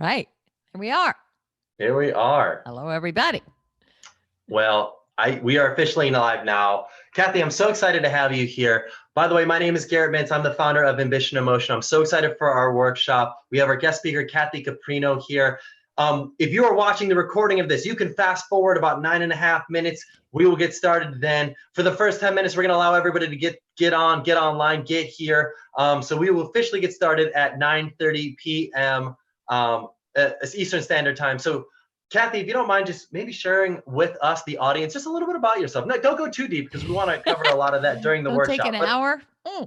right. Here we are. Here we are. Hello, everybody. Well, we are officially live now. Kathy, I'm so excited to have you here. By the way, my name is Garrett Mintz. I'm the founder of Ambition Emotion. I'm so excited for our workshop. We have our guest speaker, Kathy Caprino, here. If you are watching the recording of this, you can fast forward about 9.5 minutes. We will get started then. For the first 10 minutes, we're going to allow everybody to get online, get here. So we will officially get started at 9:30 p.m. Eastern Standard Time. So Kathy, if you don't mind just maybe sharing with us, the audience, just a little bit about yourself. No, don't go too deep because we want to cover a lot of that during the Don't workshop. take an hour.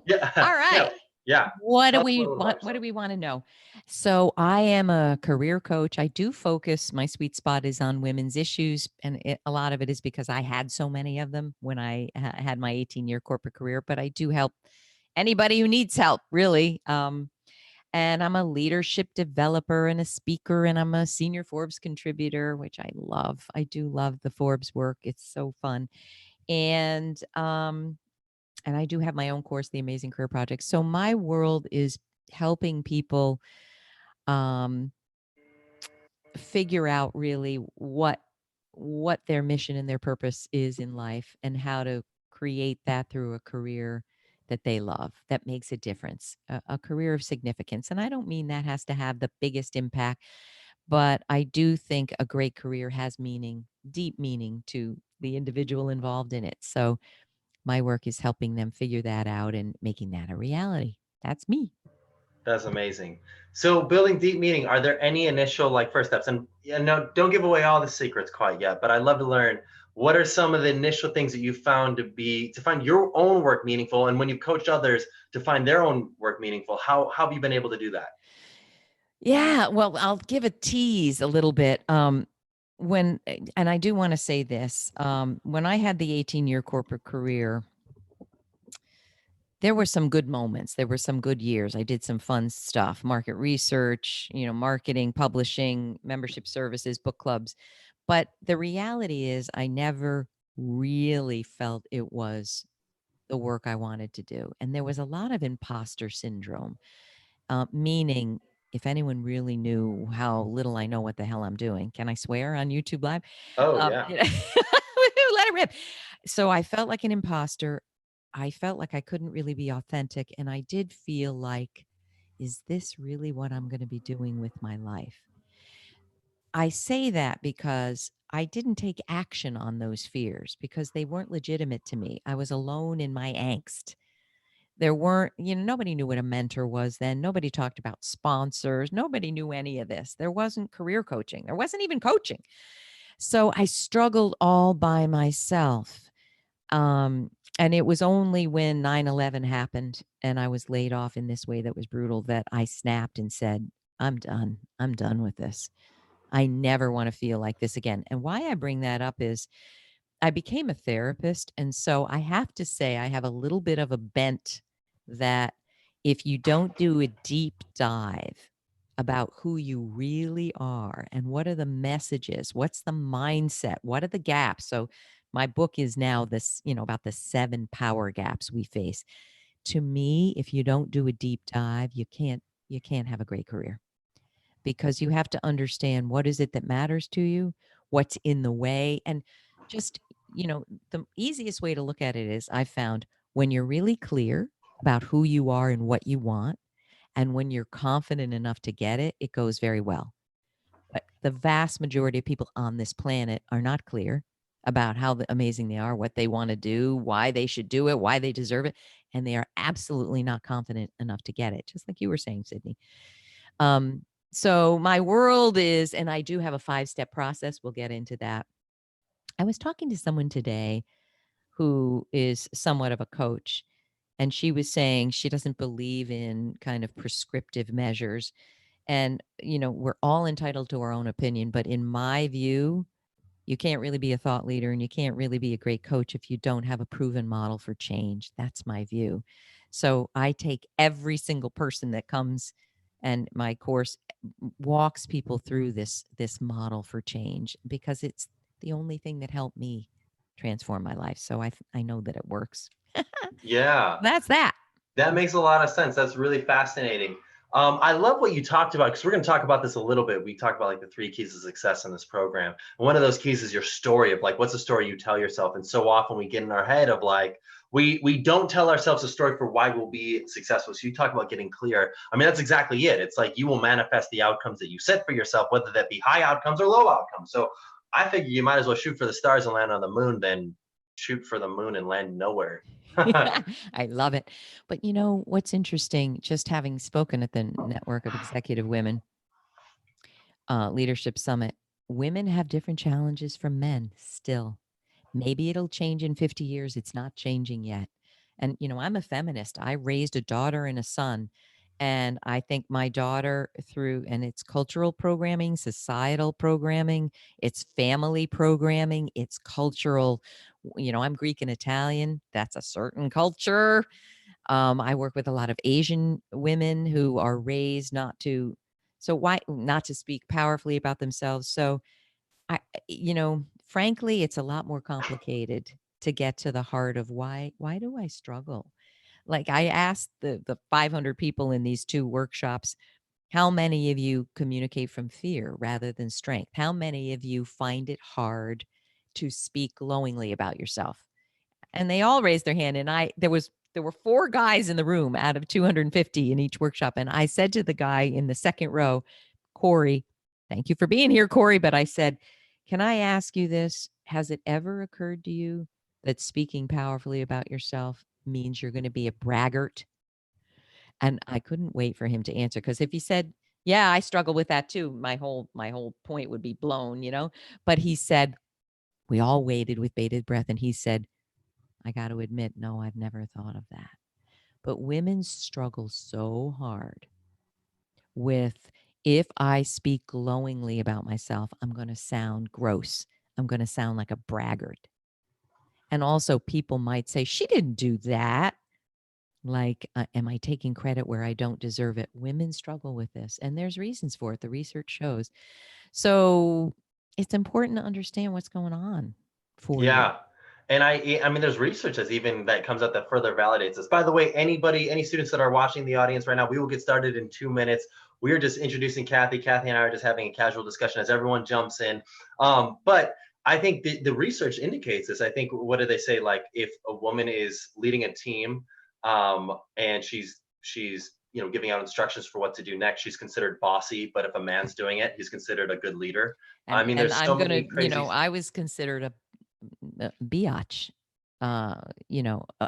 Yeah. All right. Yeah. What do we want to know? So I am a career coach. I do focus, my sweet spot is on women's issues. And a lot of it is because I had so many of them when I had my 18-year corporate career, but I do help anybody who needs help, really. And I'm a leadership developer and a speaker, and I'm a senior Forbes contributor, which I love. I do love the Forbes work. It's so fun. And I do have my own course, The Amazing Career Project. So my world is helping people figure out really what their mission and their purpose is in life, and how to create that through a career that they love, that makes a difference, a career of significance. And I don't mean that has to have the biggest impact, but I do think a great career has meaning, deep meaning to the individual involved in it. So my work is helping them figure that out and making that a reality. That's me. That's amazing. So building deep meaning, are there any initial first steps? And no, don't give away all the secrets quite yet, but I'd love to learn what are some of the initial things that you found to find your own work meaningful, and when you've coached others to find their own work meaningful, how have you been able to do that? Yeah, well, I'll give a tease a little bit. And I do want to say this, when I had the 18-year corporate career, there were some good moments. There were some good years. I did some fun stuff, market research, marketing, publishing, membership services, book clubs. But the reality is I never really felt it was the work I wanted to do. And there was a lot of imposter syndrome, meaning if anyone really knew how little I know what the hell I'm doing. Can I swear on YouTube Live? Oh, yeah. Let it rip. So I felt like an imposter. I felt like I couldn't really be authentic. And I did feel like, is this really what I'm going to be doing with my life? I say that because I didn't take action on those fears because they weren't legitimate to me. I was alone in my angst. There weren't, nobody knew what a mentor was then. Nobody talked about sponsors. Nobody knew any of this. There wasn't career coaching. There wasn't even coaching. So I struggled all by myself. And it was only when 9/11 happened and I was laid off in this way that was brutal that I snapped and said, I'm done. I'm done with this. I never want to feel like this again. And why I bring that up is I became a therapist. And so I have to say I have a little bit of a bent that if you don't do a deep dive about who you really are and what are the messages, what's the mindset, what are the gaps? So my book is now this, about the 7 power gaps we face. To me, if you don't do a deep dive, you can't have a great career, because you have to understand what is it that matters to you, what's in the way. And just, the easiest way to look at it is I found when you're really clear about who you are and what you want, and when you're confident enough to get it, it goes very well. But the vast majority of people on this planet are not clear about how amazing they are, what they want to do, why they should do it, why they deserve it. And they are absolutely not confident enough to get it, just like you were saying, Sydney. So my world is, and I do have a 5-step process. We'll get into that. I was talking to someone today who is somewhat of a coach, and she was saying she doesn't believe in kind of prescriptive measures. And, we're all entitled to our own opinion. But in my view, you can't really be a thought leader and you can't really be a great coach if you don't have a proven model for change. That's my view. So I take every single person that comes, and my course walks people through this model for change, because it's the only thing that helped me transform my life. So I know that it works. Yeah. That's that. That makes a lot of sense. That's really fascinating. I love what you talked about, because we're going to talk about this a little bit. We talked about like the 3 keys to success in this program. And one of those keys is your story of like, what's the story you tell yourself? And so often we get in our head of like, we don't tell ourselves a story for why we'll be successful. So you talk about getting clear. I mean, that's exactly it. It's like you will manifest the outcomes that you set for yourself, whether that be high outcomes or low outcomes. So I figure you might as well shoot for the stars and land on the moon than shoot for the moon and land nowhere. I love it. But you know, what's interesting, just having spoken at the Network of Executive Women Leadership Summit, women have different challenges from men still. Maybe it'll change in 50 years. It's not changing yet. And, you know, I'm a feminist. I raised a daughter and a son. And I think my daughter, through, and it's cultural programming, societal programming, it's family programming, it's cultural. You know, I'm Greek and Italian. That's a certain culture. I work with a lot of Asian women who are raised not to, so why not to speak powerfully about themselves. So you know, frankly, it's a lot more complicated to get to the heart of why do I struggle? Like I asked the 500 people in these 2 workshops, how many of you communicate from fear rather than strength? How many of you find it hard to speak glowingly about yourself? And they all raised their hand, and there were 4 guys in the room out of 250 in each workshop, and I said to the guy in the second row, Corey, thank you for being here, Corey, but I said, can I ask you this? Has it ever occurred to you that speaking powerfully about yourself means you're going to be a braggart? And I couldn't wait for him to answer, because if he said, yeah, I struggle with that too, my whole point would be blown, you know. But he said, we all waited with bated breath, and he said, I got to admit, no, I've never thought of that. But women struggle so hard with, if I speak glowingly about myself, I'm going to sound gross. I'm going to sound like a braggart. And also, people might say, she didn't do that. Like, am I taking credit where I don't deserve it? Women struggle with this, and there's reasons for it. The research shows. So it's important to understand what's going on for you. Yeah. And I mean, there's research that's even that comes out that further validates this. By the way, any students that are watching the audience right now, we will get started in 2 minutes. We are just introducing Kathy. Kathy and I are just having a casual discussion as everyone jumps in. But I think the research indicates this. I think, what do they say? Like, if a woman is leading a team, and she's giving out instructions for what to do next, she's considered bossy. But if a man's doing it, he's considered a good leader. I mean, And there's so I'm gonna, many you crazy. know, I was considered a biatch. I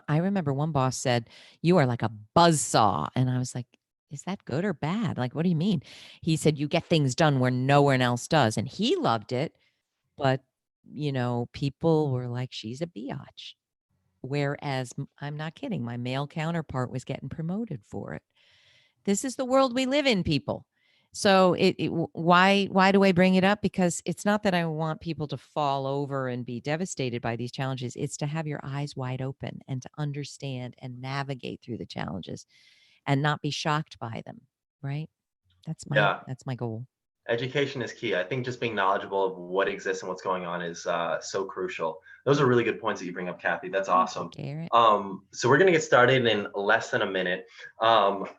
remember one boss said, you are like a buzzsaw. And I was like, is that good or bad? Like, what do you mean? He said, you get things done where no one else does. And he loved it. But, you know, people were like, she's a biatch. Whereas I'm not kidding, my male counterpart was getting promoted for it. This is the world we live in, people. So why do I bring it up? Because it's not that I want people to fall over and be devastated by these challenges. It's to have your eyes wide open and to understand and navigate through the challenges and not be shocked by them. Right? Yeah. That's my goal. Education is key. I think just being knowledgeable of what exists and what's going on is so crucial. Those are really good points that you bring up, Kathy. That's Thank you, awesome. Garrett. So we're going to get started in less than a minute.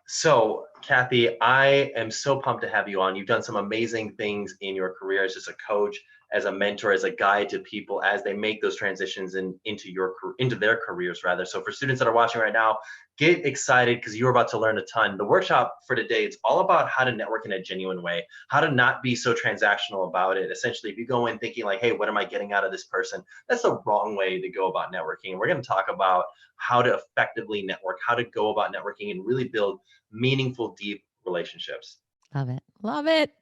So Kathy, I am so pumped to have you on. You've done some amazing things in your career as just a coach, as a mentor, as a guide to people as they make those transitions into their careers rather. So for students that are watching right now, get excited because you're about to learn a ton. The workshop for today, it's all about how to network in a genuine way, how to not be so transactional about it. Essentially, if you go in thinking like, hey, what am I getting out of this person? That's the wrong way to go about networking. And we're going to talk about how to effectively network, how to go about networking and really build meaningful, deep relationships. Love it. Love it.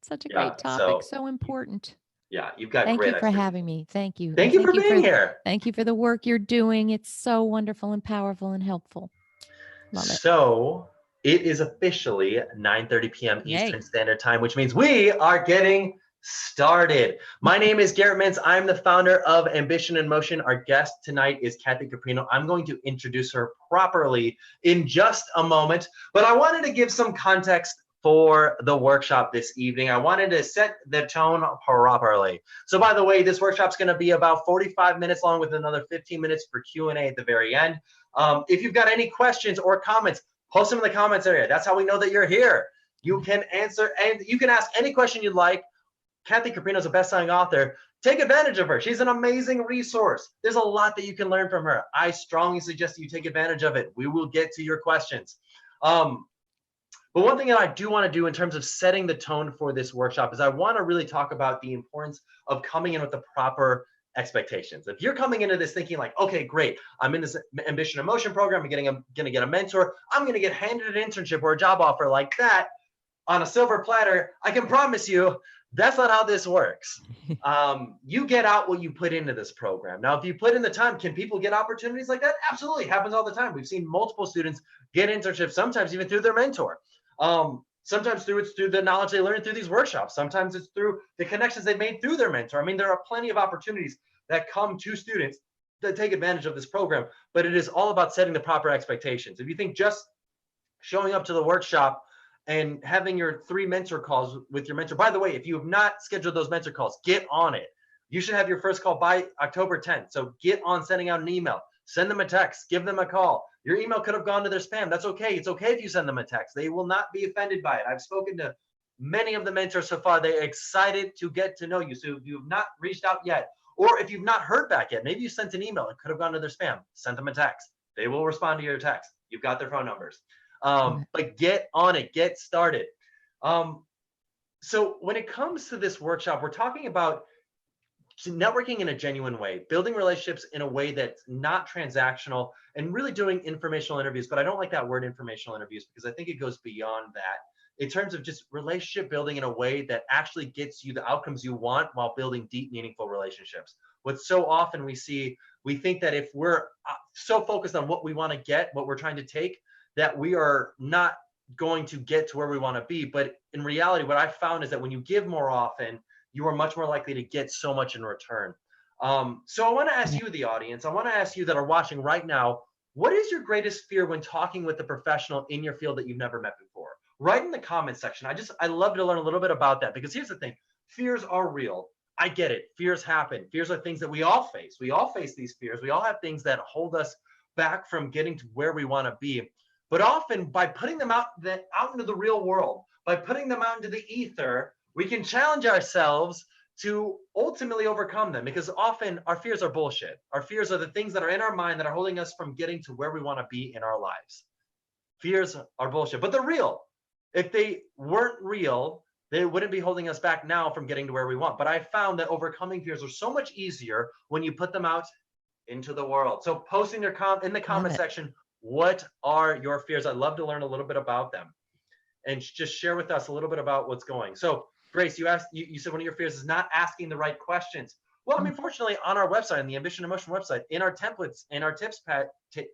Such a Yeah. great topic. So So important. yeah, you've got Thank great you for expertise. having me. Thank you. Thank And you for being here. thank you for the work you're doing. It's so wonderful and powerful and helpful. Love it. So it is officially 9:30 p.m. Yay. Eastern Standard Time, which means we are getting started. My name is Garrett Mintz. I'm the founder of Ambition in Motion. Our guest tonight is Kathy Caprino. I'm going to introduce her properly in just a moment, but I wanted to give some context for the workshop this evening. I wanted to set the tone properly. So by the way, this workshop's going to be about 45 minutes long with another 15 minutes for Q&A at the very end. If you've got any questions or comments, Post them in the comments area. That's how we know that you're here. You can answer, and you can ask any question you'd like. Kathy Caprino is a best-selling author. Take advantage of her. She's an amazing resource. There's a lot that you can learn from her. I strongly suggest that you take advantage of it. We will get to your questions. But one thing that I do want to do in terms of setting the tone for this workshop is I want to really talk about the importance of coming in with the proper expectations. If you're coming into this thinking like, okay, great, I'm in this ambition and motion program, I'm going to get a mentor, I'm going to get handed an internship or a job offer like that on a silver platter, I can promise you that's not how this works. You get out what you put into this program. Now, if you put in the time, can people get opportunities like that? Absolutely, it happens all the time. We've seen multiple students get internships, sometimes even through their mentor. Sometimes it's through the knowledge they learned through these workshops. Sometimes it's through the connections they've made through their mentor. I mean, there are plenty of opportunities that come to students that take advantage of this program, but it is all about setting the proper expectations. If you think just showing up to the workshop and having your 3 mentor calls with your mentor, by the way, if you have not scheduled those mentor calls, get on it. You should have your first call by October 10th. So get on sending out an email, send them a text, give them a call. Your email could have gone to their spam. That's okay. It's okay if you send them a text. They will not be offended by it. I've spoken to many of the mentors so far. They're excited to get to know you. So if you've not reached out yet, or if you've not heard back yet, maybe you sent an email. It could have gone to their spam. Send them a text. They will respond to your text. You've got their phone numbers. But get on it. Get started. So when it comes to this workshop, we're talking about networking in a genuine way, building relationships in a way that's not transactional, and really doing informational interviews. But I don't like that word informational interviews because I think it goes beyond that in terms of just relationship building in a way that actually gets you the outcomes you want while building deep, meaningful relationships. What so often we think that if we're so focused on what we want to get, what we're trying to take, that we are not going to get to where we want to be. But in reality, what I've found is that when you give more often, you are much more likely to get so much in return. So I want to ask you, the audience, I want to ask you that are watching right now, what is your greatest fear when talking with a professional in your field that you've never met before? Write in the comments section. I love to learn a little bit about that, because here's the thing, fears are real. I get it. Fears happen. Fears are things that we all face. We all face these fears. We all have things that hold us back from getting to where we want to be. But often by putting them out into the real world, by putting them out into the ether, we can challenge ourselves to ultimately overcome them, because often our fears are bullshit. Our fears are the things that are in our mind that are holding us from getting to where we want to be in our lives. Fears are bullshit, but they're real. If they weren't real, they wouldn't be holding us back now from getting to where we want. But I found that overcoming fears are so much easier when you put them out into the world. So post in the comment section, what are your fears? I'd love to learn a little bit about them, and just share with us a little bit about what's going. So Grace, you said one of your fears is not asking the right questions. Well, I mean, fortunately, on our website, on the Ambition and Motion website, in our templates, in our tips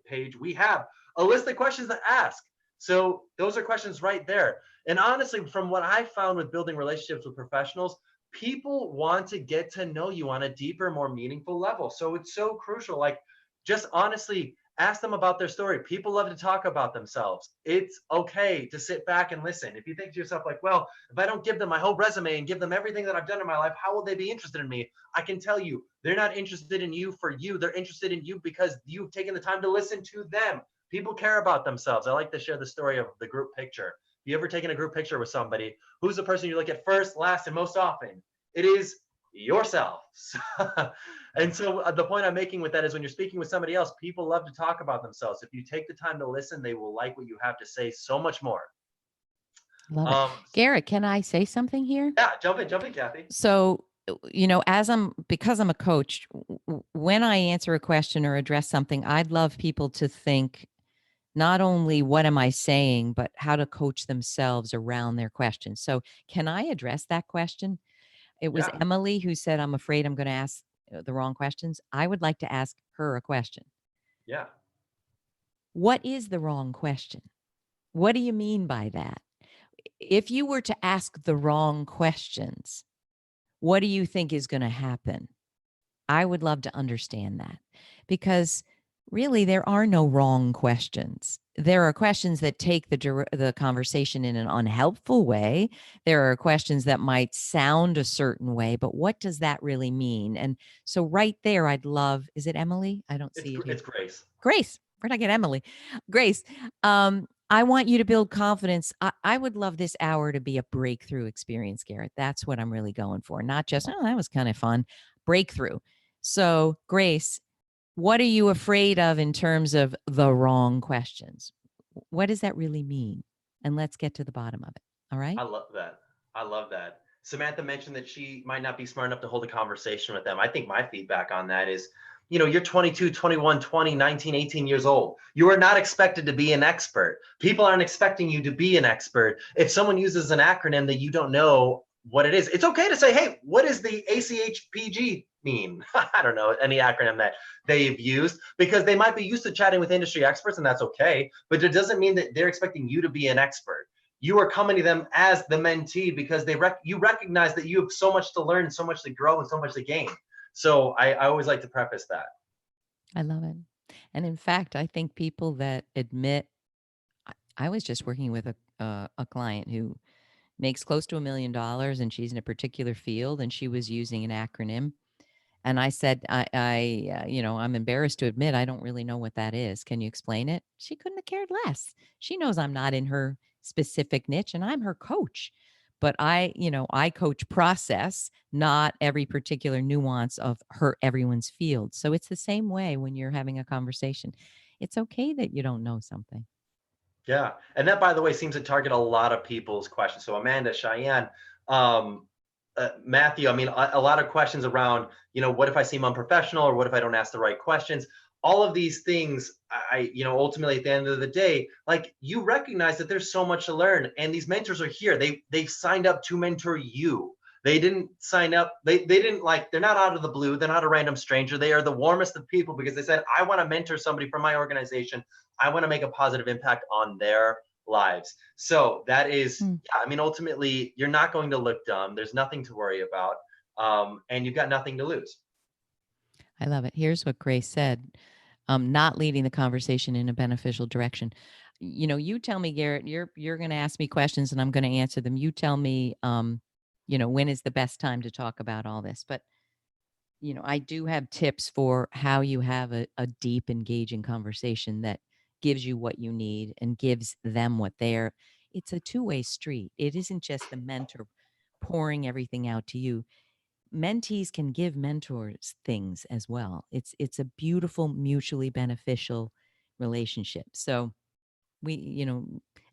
page, we have a list of questions to ask. So those are questions right there. And honestly, from what I found with building relationships with professionals, people want to get to know you on a deeper, more meaningful level. So it's so crucial. Like, just honestly, ask them about their story. People love to talk about themselves. It's okay to sit back and listen. If you think to yourself like, well, if I don't give them my whole resume and give them everything that I've done in my life, how will they be interested in me? I can tell you, they're not interested in you for you. They're interested in you because you've taken the time to listen to them. People care about themselves. I like to share the story of the group picture. If you ever taken a group picture with somebody, who's the person you look at first, last, and most often? It is yourself. And so the point I'm making with that is when you're speaking with somebody else, people love to talk about themselves. If you take the time to listen, they will like what you have to say so much more. Love it. Garrett, can I say something here? Yeah, jump in, Kathy. So, because I'm a coach, when I answer a question or address something, I'd love people to think not only what am I saying, but how to coach themselves around their question. So can I address that question? It was Emily who said, I'm afraid I'm going to ask the wrong questions. I would like to ask her a question. Yeah. What is the wrong question? What do you mean by that? If you were to ask the wrong questions, what do you think is going to happen? I would love to understand that, because really there are no wrong questions. There are questions that take the conversation in an unhelpful way. There are questions that might sound a certain way, but what does that really mean? And so right there, I'd love, is it Emily? I don't see it here. It's Grace. Grace. Where'd I get Emily? Grace. I want you to build confidence. I would love this hour to be a breakthrough experience, Garrett. That's what I'm really going for. Not just, oh, that was kind of fun. Breakthrough. So, Grace, what are you afraid of in terms of the wrong questions? What does that really mean? And let's get to the bottom of it. All right. I love that. I love that. Samantha mentioned that she might not be smart enough to hold a conversation with them. I think my feedback on that is, you're 22, 21, 20, 19, 18 years old. You are not expected to be an expert. People aren't expecting you to be an expert. If someone uses an acronym that you don't know what it is, it's okay to say, hey, what does the ACHPG mean? I don't know, any acronym that they've used, because they might be used to chatting with industry experts, and that's okay. But it doesn't mean that they're expecting you to be an expert. You are coming to them as the mentee because you recognize that you have so much to learn, so much to grow, and so much to gain. So I always like to preface that. I love it. And in fact, I think people that admit, I was just working with a client who makes close to $1 million, and she's in a particular field, and she was using an acronym. And I said, I'm embarrassed to admit I don't really know what that is. Can you explain it? She couldn't have cared less. She knows I'm not in her specific niche, and I'm her coach. But I coach process, not every particular nuance of everyone's field. So it's the same way when you're having a conversation. It's okay that you don't know something. Yeah. And that, by the way, seems to target a lot of people's questions. So Amanda, Cheyenne, Matthew, I mean, a lot of questions around, what if I seem unprofessional, or what if I don't ask the right questions? All of these things, ultimately at the end of the day, like, you recognize that there's so much to learn, and these mentors are here. They've signed up to mentor you. They didn't sign up. They didn't, like, they're not out of the blue. They're not a random stranger. They are the warmest of people because they said, I want to mentor somebody from my organization. I want to make a positive impact on their lives. So that is, yeah, I mean, ultimately, you're not going to look dumb. There's nothing to worry about. And you've got nothing to lose. I love it. Here's what Grace said, not leading the conversation in a beneficial direction. You tell me, Garrett, you're going to ask me questions and I'm going to answer them. You tell me, when is the best time to talk about all this? But, I do have tips for how you have a deep, engaging conversation that gives you what you need and gives them what it's a two-way street. It isn't just the mentor pouring everything out to you. Mentees can give mentors things as well. It's a beautiful, mutually beneficial relationship. So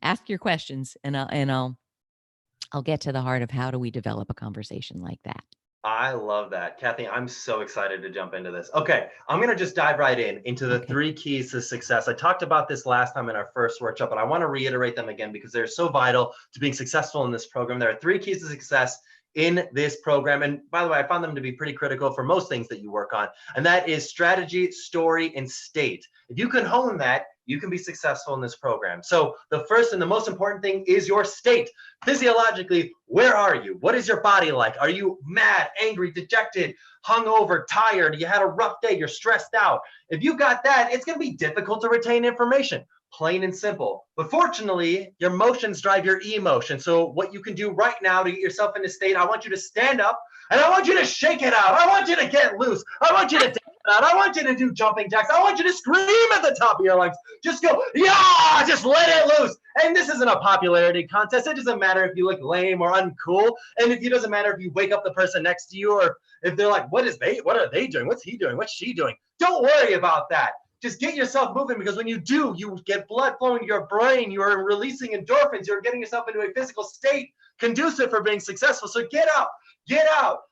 ask your questions, and I'll get to the heart of how do we develop a conversation like that. I love that. Kathy, I'm so excited to jump into this. Okay, I'm going to just dive right into the 3 keys to success. I talked about this last time in our first workshop, but I want to reiterate them again because they're so vital to being successful in this program. There are 3 keys to success in this program. And by the way, I found them to be pretty critical for most things that you work on. And that is strategy, story, and state. If you can hone that, you can be successful in this program. So the first and the most important thing is your state. Physiologically, where are you? What is your body like? Are you mad, angry, dejected, hungover, tired? You had a rough day, you're stressed out. If you've got that, it's going to be difficult to retain information. Plain and simple. But fortunately, your emotions drive your emotion. So what you can do right now to get yourself in a state, I want you to stand up and I want you to shake it out. I want you to get loose. I want you to dance out. I want you to do jumping jacks. I want you to scream at the top of your lungs. Just go, yeah, just let it loose. And this isn't a popularity contest. It doesn't matter if you look lame or uncool. And it doesn't matter if you wake up the person next to you or if they're like, what are they doing? What's he doing? What's she doing? Don't worry about that. Just get yourself moving, because when you do, you get blood flowing to your brain. You are releasing endorphins. You're getting yourself into a physical state conducive for being successful. So get out,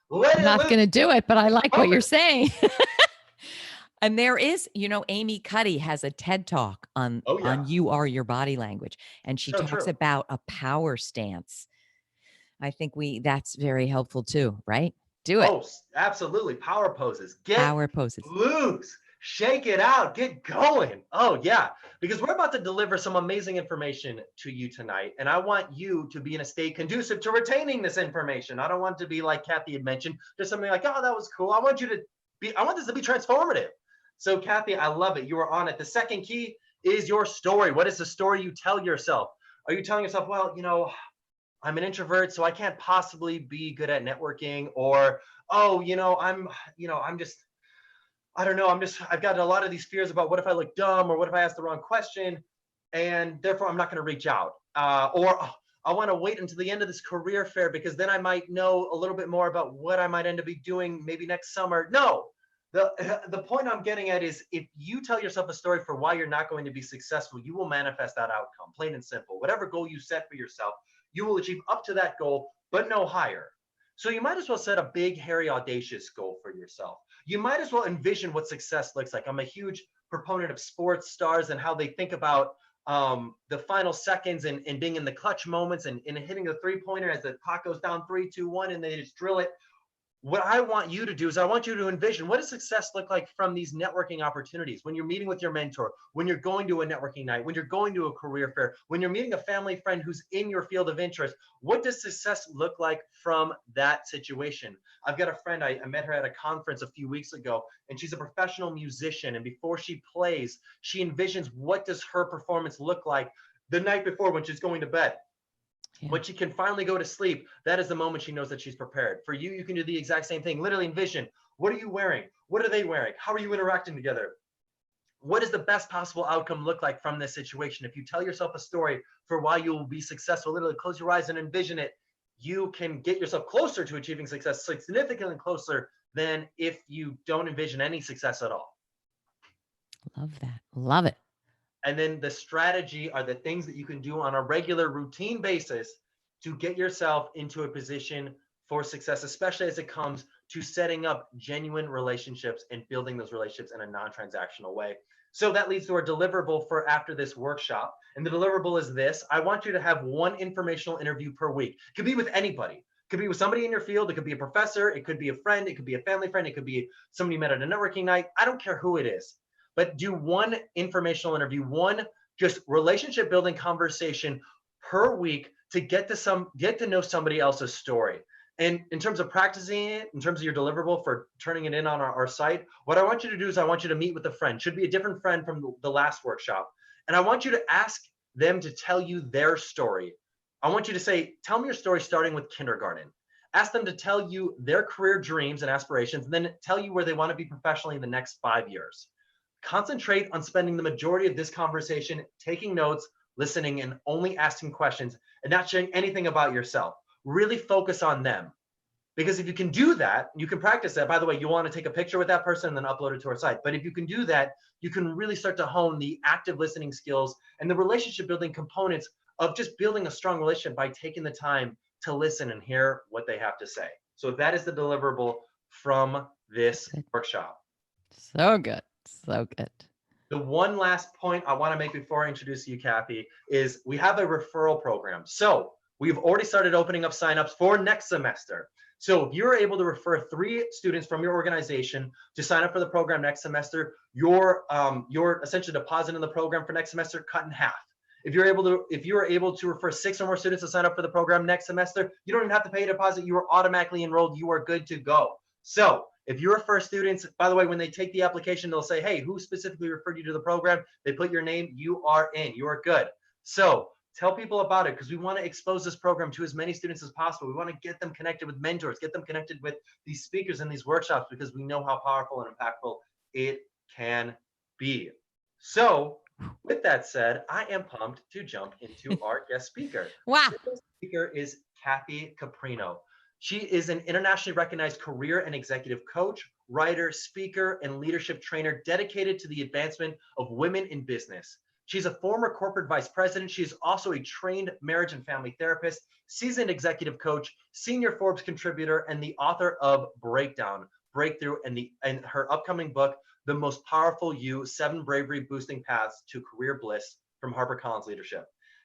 let it I'm not going to do it, but I like what you're saying. And there is, Amy Cuddy has a TED Talk on You Are Your Body Language. And she talks about a power stance. I think that's very helpful too, right? Do it. Oh, absolutely. Power poses. Power poses. Loose. Shake it out. Get going. Oh, yeah. Because we're about to deliver some amazing information to you tonight. And I want you to be in a state conducive to retaining this information. I don't want to be like Kathy had mentioned, just something like, oh, that was cool. I want this to be transformative. So Kathy, I love it. You were on it. The second key is your story. What is the story you tell yourself? Are you telling yourself, well, I'm an introvert, so I can't possibly be good at networking, or, oh, I don't know, I've got a lot of these fears about what if I look dumb, or what if I ask the wrong question. and therefore I'm not going to reach out. Or oh, I want to wait until the end of this career fair because then I might know a little bit more about what I might end up be doing maybe next summer. No, the point I'm getting at is if you tell yourself a story for why you're not going to be successful, you will manifest that outcome, plain and simple. Whatever goal you set for yourself, you will achieve up to that goal, but no higher. So you might as well set a big, hairy, audacious goal for yourself. You might as well envision what success looks like. I'm a huge proponent of sports stars and how they think about the final seconds and being in the clutch moments and hitting the three-pointer as the clock goes down 3, 2, 1, and they just drill it. What I want you to do is I want you to envision what does success look like from these networking opportunities when you're meeting with your mentor, when you're going to a networking night, when you're going to a career fair, when you're meeting a family friend who's in your field of interest. What does success look like from that situation? I've got a friend, I met her at a conference a few weeks ago, and she's a professional musician. And before she plays, she envisions what does her performance look like the night before when she's going to bed. Yeah. When she can finally go to sleep, that is the moment she knows that she's prepared. For you, you can do the exact same thing. Literally envision, what are you wearing? What are they wearing? How are you interacting together? What does the best possible outcome look like from this situation? If you tell yourself a story for why you will be successful, literally close your eyes and envision it, you can get yourself closer to achieving success, significantly closer than if you don't envision any success at all. Love that. Love it. And then the strategy are the things that you can do on a regular routine basis to get yourself into a position for success, especially as it comes to setting up genuine relationships and building those relationships in a non-transactional way. So that leads to our deliverable for after this workshop. And the deliverable is this. I want you to have one informational interview per week. It could be with anybody. It could be with somebody in your field. It could be a professor. It could be a friend. It could be a family friend. It could be somebody you met at a networking night. I don't care who it is. But do one informational interview, one just relationship building conversation per week to get to know somebody else's story. And in terms of practicing it, in terms of your deliverable for turning it in on our site, what I want you to do is I want you to meet with a friend. Should be a different friend from the last workshop. And I want you to ask them to tell you their story. I want you to say, tell me your story starting with kindergarten. Ask them to tell you their career dreams and aspirations, and then tell you where they want to be professionally in the next 5 years. Concentrate on spending the majority of this conversation taking notes, listening, and only asking questions and not sharing anything about yourself. Really focus on them. Because if you can do that, you can practice that. By the way, you want to take a picture with that person and then upload it to our site. But if you can do that, you can really start to hone the active listening skills and the relationship building components of just building a strong relationship by taking the time to listen and hear what they have to say. So that is the deliverable from this workshop. So good. So good. The one last point I want to make before I introduce you, Kathy, is we have a referral program. So we've already started opening up signups for next semester. So if you're able to refer 3 students from your organization to sign up for the program next semester, your essentially deposit in the program for next semester cut in half. If you're able to refer 6 or more students to sign up for the program next semester, you don't even have to pay a deposit. You are automatically enrolled. You are good to go. So if you refer students, by the way, when they take the application, they'll say, hey, who specifically referred you to the program? They put your name, you are in, you are good. So tell people about it because we want to expose this program to as many students as possible. We want to get them connected with mentors, get them connected with these speakers in these workshops because we know how powerful and impactful it can be. So with that said, I am pumped to jump into our guest speaker. Wow. The guest speaker is Kathy Caprino. She is an internationally recognized career and executive coach, writer, speaker, and leadership trainer dedicated to the advancement of women in business. She's a former corporate vice president. She is also a trained marriage and family therapist, seasoned executive coach, senior Forbes contributor, and the author of Breakdown, Breakthrough, and her upcoming book, The Most Powerful You, 7 Bravery-Boosting Paths to Career Bliss from HarperCollins Leadership.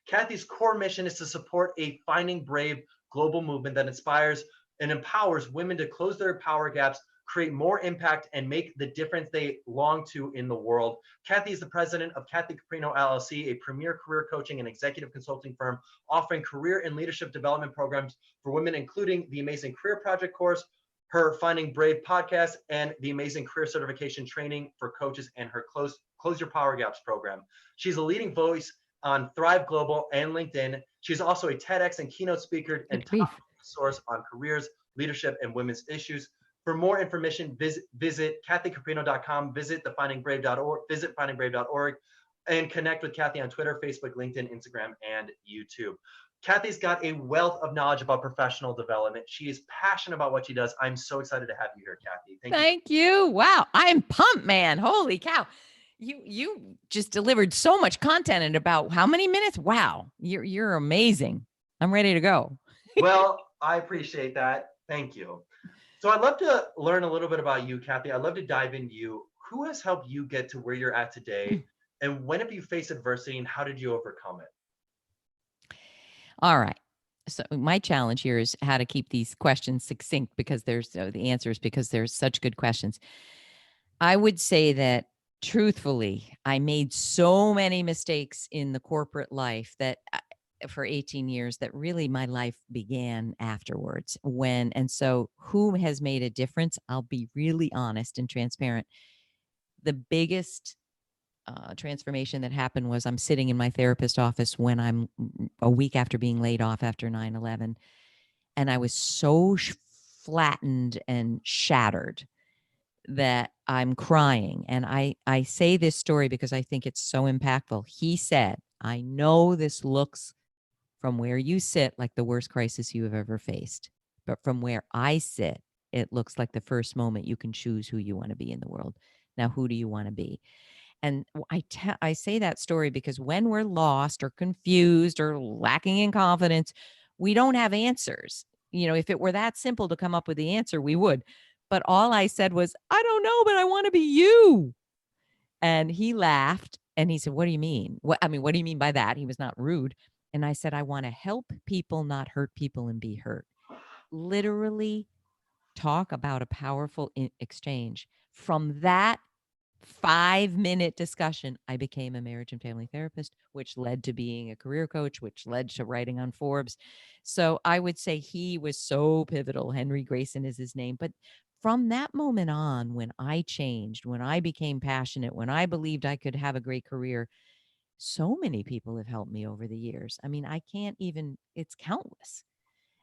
Kathy's core mission is to support a Finding Brave global movement that inspires and empowers women to close their power gaps, create more impact, and make the difference they long to in the world. Kathy is the president of Kathy Caprino, LLC, a premier career coaching and executive consulting firm offering career and leadership development programs for women, including the Amazing Career Project course, her Finding Brave podcast, and the Amazing Career Certification training for coaches, and her Close Your Power Gaps program. She's a leading voice on Thrive Global and LinkedIn. She's also a TEDx and keynote speaker and top resource on careers, leadership, and women's issues. For more information, visit kathycaprino.com, visit findingbrave.org, and connect with Kathy on Twitter, Facebook, LinkedIn, Instagram, and YouTube. Kathy's got a wealth of knowledge about professional development. She is passionate about what she does. I'm so excited to have you here, Kathy. Thank you. Thank you. Wow. I'm pumped, man. Holy cow. You just delivered so much content in about how many minutes? Wow. You're amazing. I'm ready to go. Well, I appreciate that. Thank you. So I'd love to learn a little bit about you, Kathy. I'd love to dive into you. Who has helped you get to where you're at today? And when have you faced adversity and how did you overcome it? All right. So my challenge here is how to keep these questions succinct because there's the answers because there's such good questions. I would say that truthfully, I made so many mistakes in the corporate life that for 18 years that really my life began afterwards and so who has made a difference? I'll be really honest and transparent. The biggest transformation that happened was I'm sitting in my therapist office when I'm a week after being laid off after 9/11. And I was so flattened and shattered that I'm crying. And I say this story because I think it's so impactful. He said, I know this looks from where you sit like the worst crisis you have ever faced. But from where I sit, it looks like the first moment you can choose who you want to be in the world. Now, who do you want to be? And I say that story because when we're lost or confused or lacking in confidence, we don't have answers. If it were that simple to come up with the answer, we would. But all I said was, I don't know, but I want to be you. And he laughed and he said, what do you mean? What do you mean by that? He was not rude. And I said, I want to help people, not hurt people and be hurt. Literally talk about a powerful exchange. From that 5-minute discussion, I became a marriage and family therapist, which led to being a career coach, which led to writing on Forbes. So I would say he was so pivotal. Henry Grayson is his name. But from that moment on, when I changed, when I became passionate, when I believed I could have a great career, so many people have helped me over the years. I mean, I can't even, it's countless.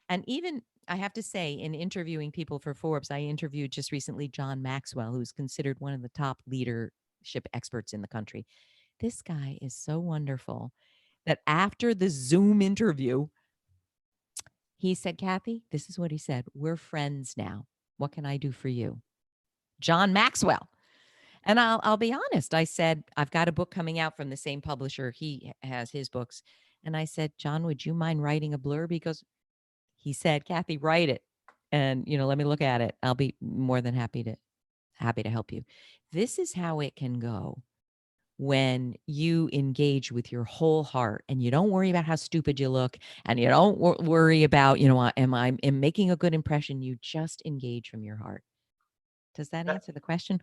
And even I have to say, in interviewing people for Forbes, I interviewed just recently John Maxwell, who's considered one of the top leadership experts in the country. This guy is so wonderful that after the Zoom interview, he said, Kathy, this is what he said. We're friends now. What can I do for you? John Maxwell. And I'll be honest. I said, I've got a book coming out from the same publisher. He has his books. And I said, John, would you mind writing a blurb? He said, Kathy, write it. And, let me look at it. I'll be more than happy to help you. This is how it can go when you engage with your whole heart and you don't worry about how stupid you look and you don't worry about, am I making a good impression? You just engage from your heart. Does that answer the question?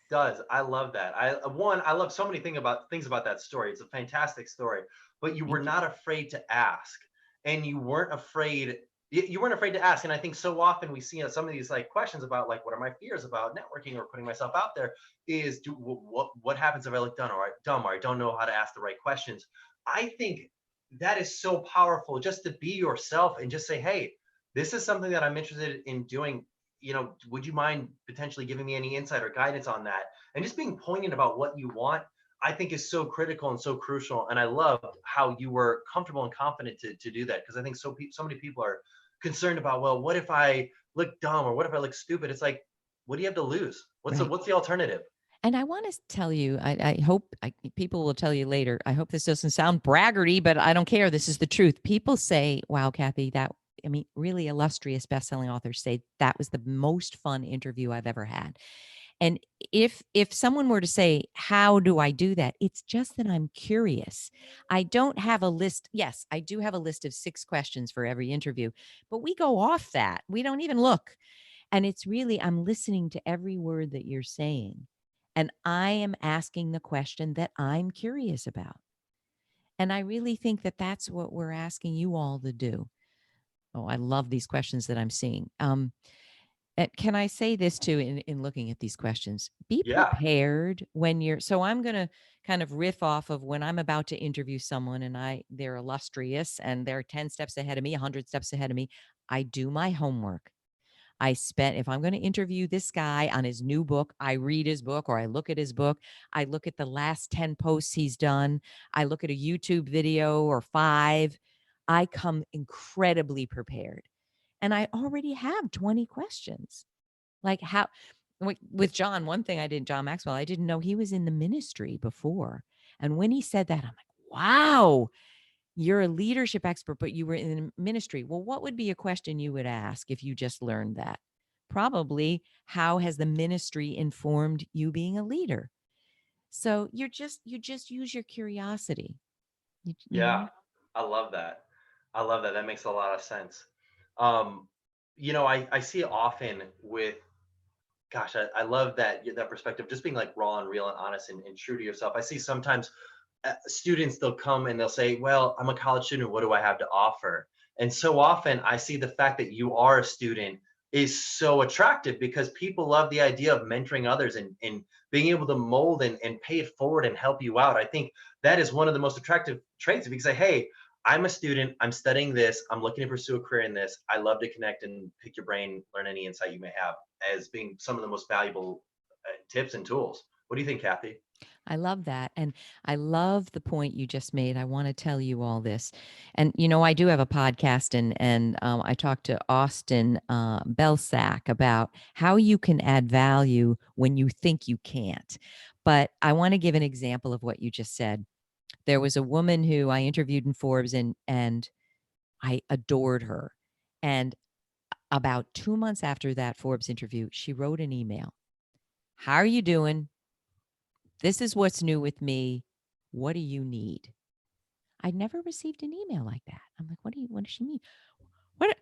Does. I love that. I love so many things about that story. It's a fantastic story, but you were not afraid to ask, and you weren't afraid. You weren't afraid to ask. And I think so often we see some of these questions about what are my fears about networking or putting myself out there is what happens if I look dumb or I don't know how to ask the right questions. I think that is so powerful just to be yourself and just say, hey, this is something that I'm interested in doing. Would you mind potentially giving me any insight or guidance on that? And just being poignant about what you want, I think is so critical and so crucial. And I love how you were comfortable and confident to do that. Because I think so many people are concerned about, well, what if I look dumb or what if I look stupid? It's like, what do you have to lose? What's the alternative? And I want to tell you, I hope people will tell you later. I hope this doesn't sound braggarty, but I don't care. This is the truth. People say, wow, Kathy, really illustrious best-selling authors say that was the most fun interview I've ever had. And if someone were to say, how do I do that? It's just that I'm curious. I don't have a list. Yes, I do have a list of 6 questions for every interview, but we go off that. We don't even look. And it's really, I'm listening to every word that you're saying. And I am asking the question that I'm curious about. And I really think that that's what we're asking you all to do. Oh, I love these questions that I'm seeing. Can I say this too in looking at these questions? Be prepared when you're, so I'm going to kind of riff off of when I'm about to interview someone and they're illustrious and they're 10 steps ahead of me, 100 steps ahead of me. I do my homework. If I'm going to interview this guy on his new book, I read his book or I look at his book. I look at the last 10 posts he's done. I look at a YouTube video or 5. I come incredibly prepared. And I already have 20 questions. Like how, with John, one thing John Maxwell, I didn't know he was in the ministry before. And when he said that, I'm like, wow, you're a leadership expert, but you were in ministry. Well, what would be a question you would ask if you just learned that? Probably, how has the ministry informed you being a leader? So you just use your curiosity. You Yeah, know? I love that. I love that. That makes a lot of sense. Um, I see it often with, gosh, I love that perspective, just being like raw and real and honest and true to yourself. I see sometimes students, they'll come and they'll say, well, I'm a college student, what do I have to offer? And so often I see the fact that you are a student is so attractive because people love the idea of mentoring others and being able to mold and pay it forward and help you out. I think that is one of the most attractive traits. If you can say, hey, I'm a student, I'm studying this, I'm looking to pursue a career in this, I love to connect and pick your brain, learn any insight you may have, as being some of the most valuable tips and tools. What do you think, Kathy? I love that. And I love the point you just made. I want to tell you all this. And, I do have a podcast and I talked to Austin Belsack about how you can add value when you think you can't. But I want to give an example of what you just said. There was a woman who I interviewed in Forbes and I adored her. And about 2 months after that Forbes interview, she wrote an email. How are you doing? This is what's new with me. What do you need? I never received an email like that. I'm like, what does she mean? What?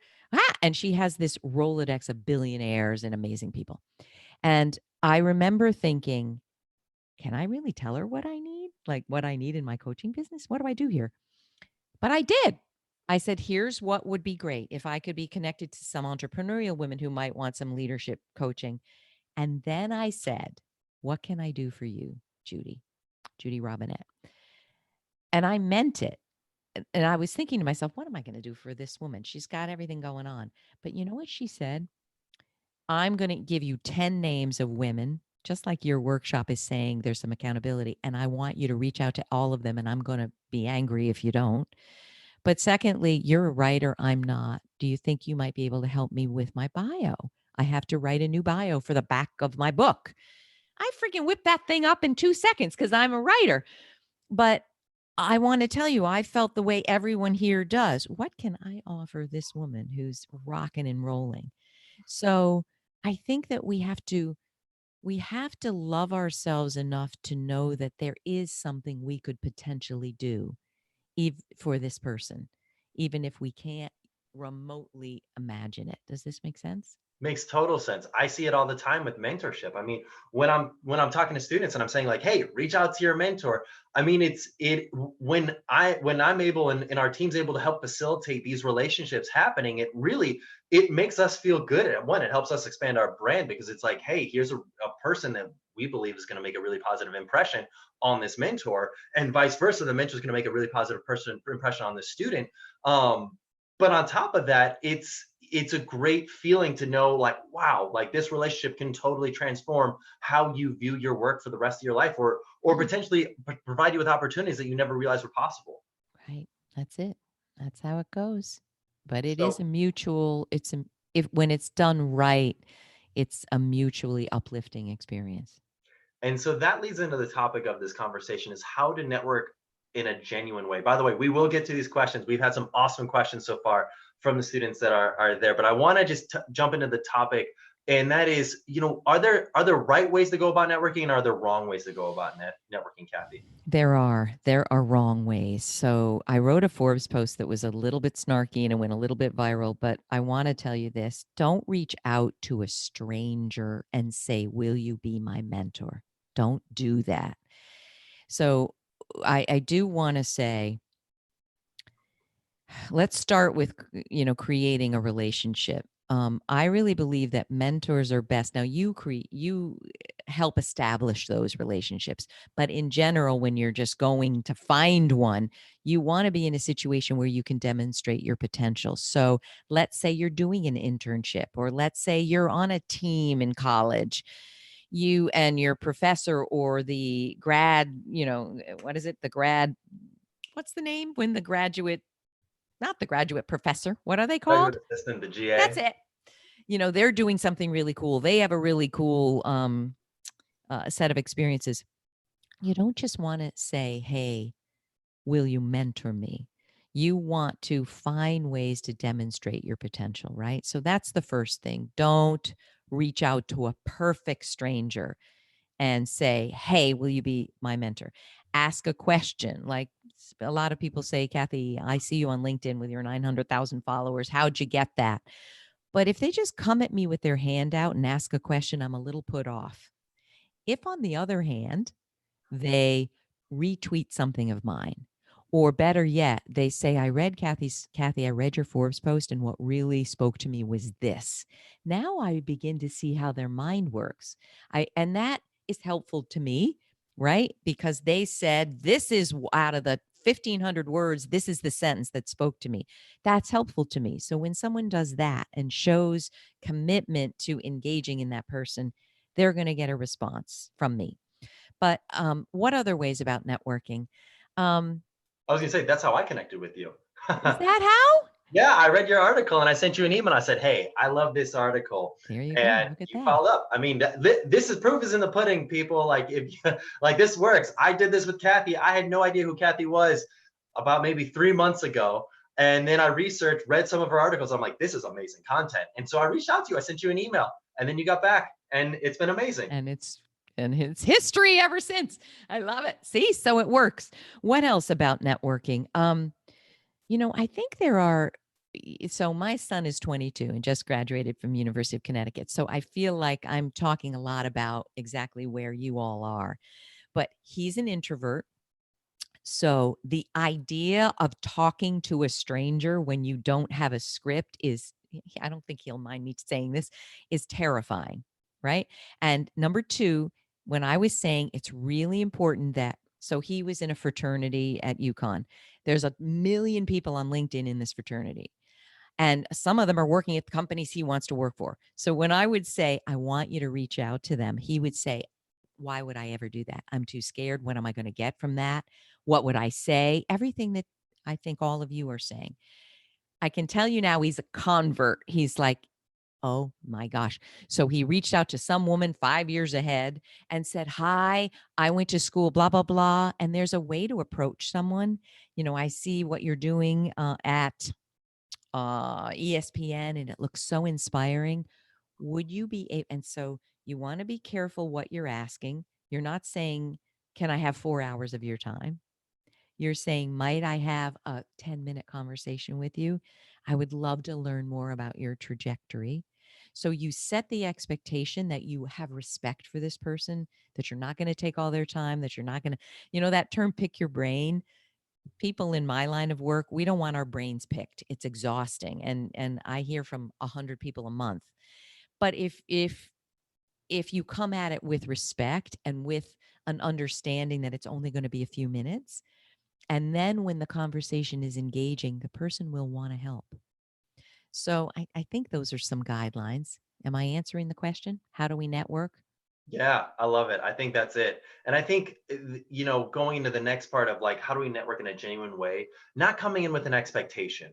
And she has this Rolodex of billionaires and amazing people. And I remember thinking, can I really tell her what I need? Like what I need in my coaching business? What do I do here? But I did. I said, here's what would be great if I could be connected to some entrepreneurial women who might want some leadership coaching. And then I said, what can I do for you, Judy Robinette? And I meant it. And I was thinking to myself, what am I going to do for this woman? She's got everything going on. But you know what she said? I'm going to give you 10 names of women, just like your workshop is saying there's some accountability. And I want you to reach out to all of them. And I'm going to be angry if you don't. But secondly, you're a writer. I'm not. Do you think you might be able to help me with my bio? I have to write a new bio for the back of my book. I freaking whipped that thing up in 2 seconds because I'm a writer. But I want to tell you, I felt the way everyone here does. What can I offer this woman who's rocking and rolling? So I think that we have to love ourselves enough to know that there is something we could potentially do for this person, even if we can't remotely imagine it. Does this make sense? Makes total sense. I see it all the time with mentorship. I mean, when I'm talking to students and I'm saying like, hey, reach out to your mentor. I mean, when I'm able and our team's able to help facilitate these relationships happening, it makes us feel good. One, it helps us expand our brand because it's like, hey, here's a person that we believe is going to make a really positive impression on this mentor, and vice versa. The mentor is going to make a really positive impression on the student. But on top of that, it's a great feeling to know like, wow, like this relationship can totally transform how you view your work for the rest of your life, or potentially provide you with opportunities that you never realized were possible. Right. That's it. That's how it goes. But it is So a mutual, if when it's done right, it's a mutually uplifting experience. so that leads into the topic of this conversation, is how to network in a genuine way. By the way, we will get to these questions. We've had some awesome questions so far from the students that are there, but I want to just jump into the topic, and that is, are there right ways to go about networking, and are there wrong ways to go about networking, Kathy? There are wrong ways. So I wrote a Forbes post that was a little bit snarky and it went a little bit viral, but I want to tell you this. Don't reach out to a stranger and say, will you be my mentor? Don't do that. So I do want to say, let's start with, creating a relationship. I really believe that mentors are best. Now you help establish those relationships. But in general, when you're just going to find one, you want to be in a situation where you can demonstrate your potential. So let's say you're doing an internship, or let's say you're on a team in college, you and your professor or the grad, what is it? What's the name when the graduate, not the graduate professor, what are they called? Graduate assistant, the That's GA. it. They're doing something really cool. They have a really cool set of experiences. You don't just want to say, hey, will you mentor me? You want to find ways to demonstrate your potential, right? So that's the first thing. Don't reach out to a perfect stranger and say, hey, will you be my mentor? Ask a question. Like a lot of people say, Kathy, I see you on LinkedIn with your 900,000 followers. How'd you get that? But if they just come at me with their hand out and ask a question, I'm a little put off. If, on the other hand, they retweet something of mine, or better yet, they say, Kathy, I read your Forbes post, and what really spoke to me was this. Now I begin to see how their mind works. And that is helpful to me, right? Because they said, this is out of the 1,500 words, this is the sentence that spoke to me. That's helpful to me. So when someone does that and shows commitment to engaging in that person, they're going to get a response from me. But what other ways about networking? Um, I was gonna say that's how I connected with you. is that how? Yeah, I read your article and I sent you an email. I said, "Hey, I love this article," There you go. and Look at you that. followed up. I mean, this is proof is in the pudding, people. Like if like this works. I did this with Kathy. I had no idea who Kathy was about maybe 3 months ago, and then I researched, read some of her articles. I'm like, this is amazing content, and so I reached out to you. I sent you an email, and then you got back, and it's been amazing. And it's history ever since. I love it. See, so it works. What else about networking? I think there are. So my son is 22 and just graduated from University of Connecticut. So I feel like I'm talking a lot about exactly where you all are. But he's an introvert. So the idea of talking to a stranger when you don't have a script is, I don't think he'll mind me saying this, is terrifying, right? And number two, when I was saying it's really important that, so he was in a fraternity at UConn. There's a million people on LinkedIn in this fraternity, and some of them are working at the companies he wants to work for. So when I would say, I want you to reach out to them, he would say, why would I ever do that? I'm too scared. What am I going to get from that? What would I say? Everything that I think all of you are saying. I can tell you now he's a convert. He's like, oh my gosh. So he reached out to some woman 5 years ahead and said, hi, I went to school, blah, blah, blah. And there's a way to approach someone. I see what you're doing at ESPN, and it looks so inspiring. Would you be and so you want to be careful what you're asking. You're not saying, can I have 4 hours of your time? You're saying, might I have a 10-minute conversation with you? I would love to learn more about your trajectory. So you set the expectation that you have respect for this person, that you're not going to take all their time, that you're not going to, that term, pick your brain. People in my line of work, we don't want our brains picked. It's exhausting. And I hear from 100 people a month. But if you come at it with respect and with an understanding that it's only going to be a few minutes, and then when the conversation is engaging, the person will want to help. So I think those are some guidelines. Am I answering the question? How do we network? Yeah, I love it. I think that's it. And I think, going into the next part of like, how do we network in a genuine way? Not coming in with an expectation,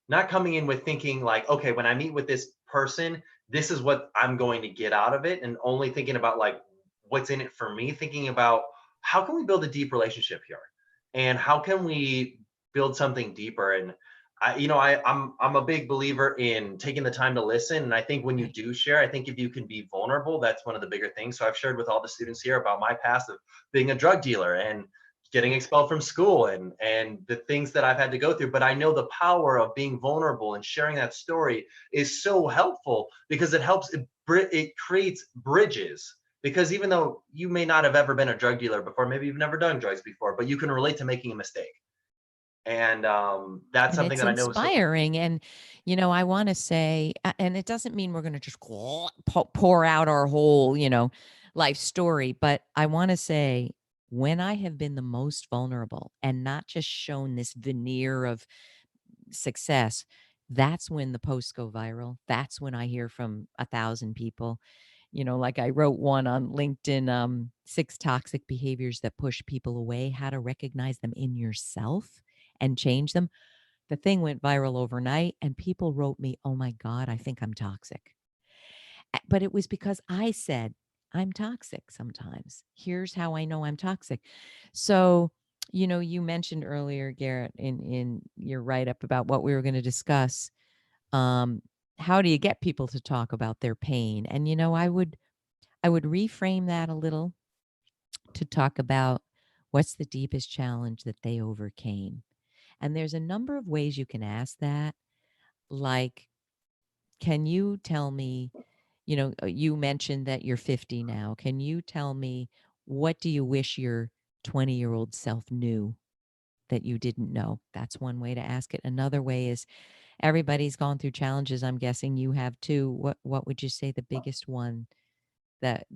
not coming in with thinking like, okay, when I meet with this person, this is what I'm going to get out of it. And only thinking about like what's in it for me, thinking about how can we build a deep relationship here? And how can we build something deeper? And I'm a big believer in taking the time to listen. And I think when you Right. do share, I think if you can be vulnerable, that's one of the bigger things. So I've shared with all the students here about my past of being a drug dealer and getting expelled from school and the things that I've had to go through. But I know the power of being vulnerable and sharing that story is so helpful because it creates bridges. Because even though you may not have ever been a drug dealer before, maybe you've never done drugs before, but you can relate to making a mistake. And that's And something it's that I know is so. inspiring. And, I want to say, and it doesn't mean we're going to just pour out our whole, life story. But I want to say, when I have been the most vulnerable and not just shown this veneer of success, that's when the posts go viral. That's when I hear from 1,000 people. Like I wrote one on LinkedIn, 6 toxic behaviors that push people away, how to recognize them in yourself and change them. The thing went viral overnight, and people wrote me, "Oh my God, I think I'm toxic." But it was because I said, "I'm toxic sometimes. Here's how I know I'm toxic." So, you mentioned earlier, Garrett, in your write up about what we were going to discuss. Um, how do you get people to talk about their pain? And I would reframe that a little to talk about what's the deepest challenge that they overcame. And there's a number of ways you can ask that. Like, can you tell me, you mentioned that you're 50 now. Can you tell me, what do you wish your 20-year-old self knew that you didn't know? That's one way to ask it. Another way is, everybody's gone through challenges. I'm guessing you have too. What would you say the biggest one that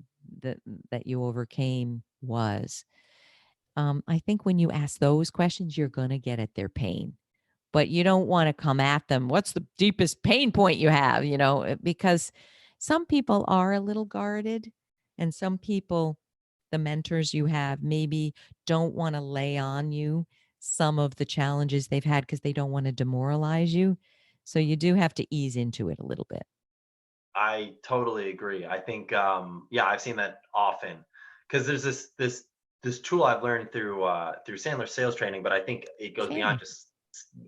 that that you overcame was? I think when you ask those questions, you're going to get at their pain, but you don't want to come at them. What's the deepest pain point you have? Because some people are a little guarded, and some people, the mentors you have, maybe don't want to lay on you some of the challenges they've had because they don't want to demoralize you. So you do have to ease into it a little bit. I totally agree. I think, yeah, I've seen that often because there's this tool I've learned through Sandler sales training, but I think Same.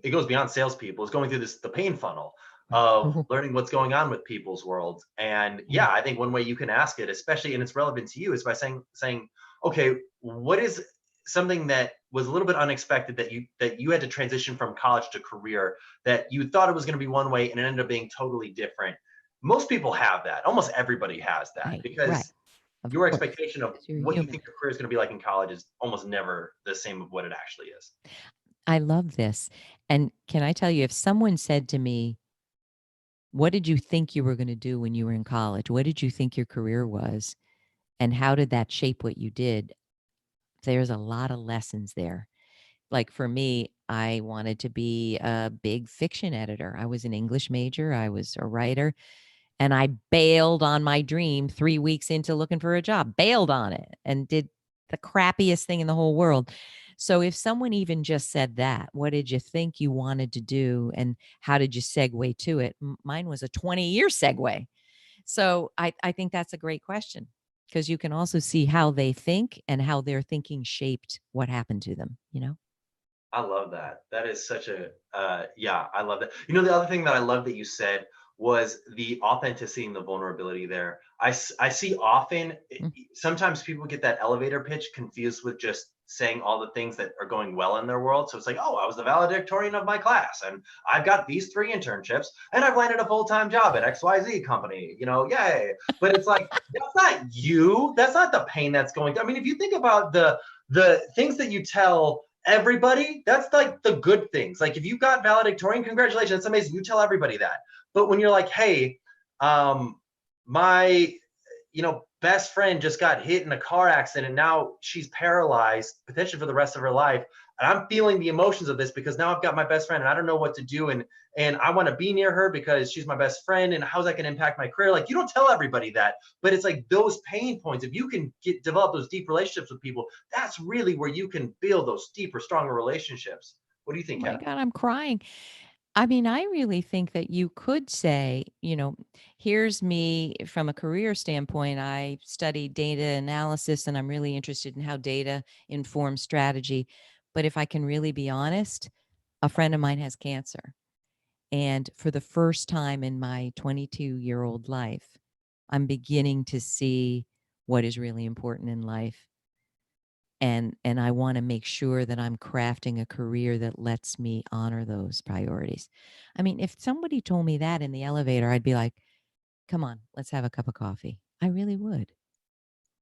it goes beyond salespeople. It's going through the pain funnel of Oh, learning what's going on with people's worlds. And yeah. yeah, I think one way you can ask it, especially and it's relevant to you, is by saying, okay, what is something that was a little bit unexpected that you had to transition from college to career, that you thought it was going to be one way and it ended up being totally different. Most people have that. Almost everybody has that Right. Right. because Of your course. expectation of Because you're what you human. think your career is going to be like in college is almost never the same of what it actually is. I love this. And can I tell you, if someone said to me, "What did you think you were going to do when you were in college? What did you think your career was? And how did that shape what you did?" There's a lot of lessons there. Like for me, I wanted to be a big fiction editor. I was an English major, I was a writer, and I bailed on my dream 3 weeks into looking for a job, bailed on it and did the crappiest thing in the whole world. So if someone even just said that, "What did you think you wanted to do and how did you segue to it?" Mine was a 20-year segue. So I think that's a great question, because you can also see how they think and how their thinking shaped what happened to them. I love that. That is such a yeah, I love that. You know, the other thing that I love that you said was the authenticity and the vulnerability there. I see often Mm. sometimes people get that elevator pitch confused with just saying all the things that are going well in their world. So it's like, oh, I was the valedictorian of my class and I've got these 3 internships and I've landed a full-time job at XYZ company, yay. But it's like, that's not you. That's not the pain that's going through. I mean, if you think about the things that you tell everybody, that's like the good things. Like if you got valedictorian, congratulations, that's amazing, you tell everybody that. But when you're like, hey, my best friend just got hit in a car accident and now she's paralyzed potentially for the rest of her life, and I'm feeling the emotions of this because now I've got my best friend and I don't know what to do, and I want to be near her because she's my best friend, and how's that going to impact my career? Like, you don't tell everybody that, but it's like those pain points, if you can develop those deep relationships with people, that's really where you can build those deeper, stronger relationships. What do you Oh think, my Kathy? God, I'm crying. I mean, I really think that you could say, here's me from a career standpoint. I studied data analysis and I'm really interested in how data informs strategy. But if I can really be honest, a friend of mine has cancer. And for the first time in my 22-year-old life, I'm beginning to see what is really important in life. And I want to make sure that I'm crafting a career that lets me honor those priorities. I mean, if somebody told me that in the elevator, I'd be like, "Come on, let's have a cup of coffee." I really would.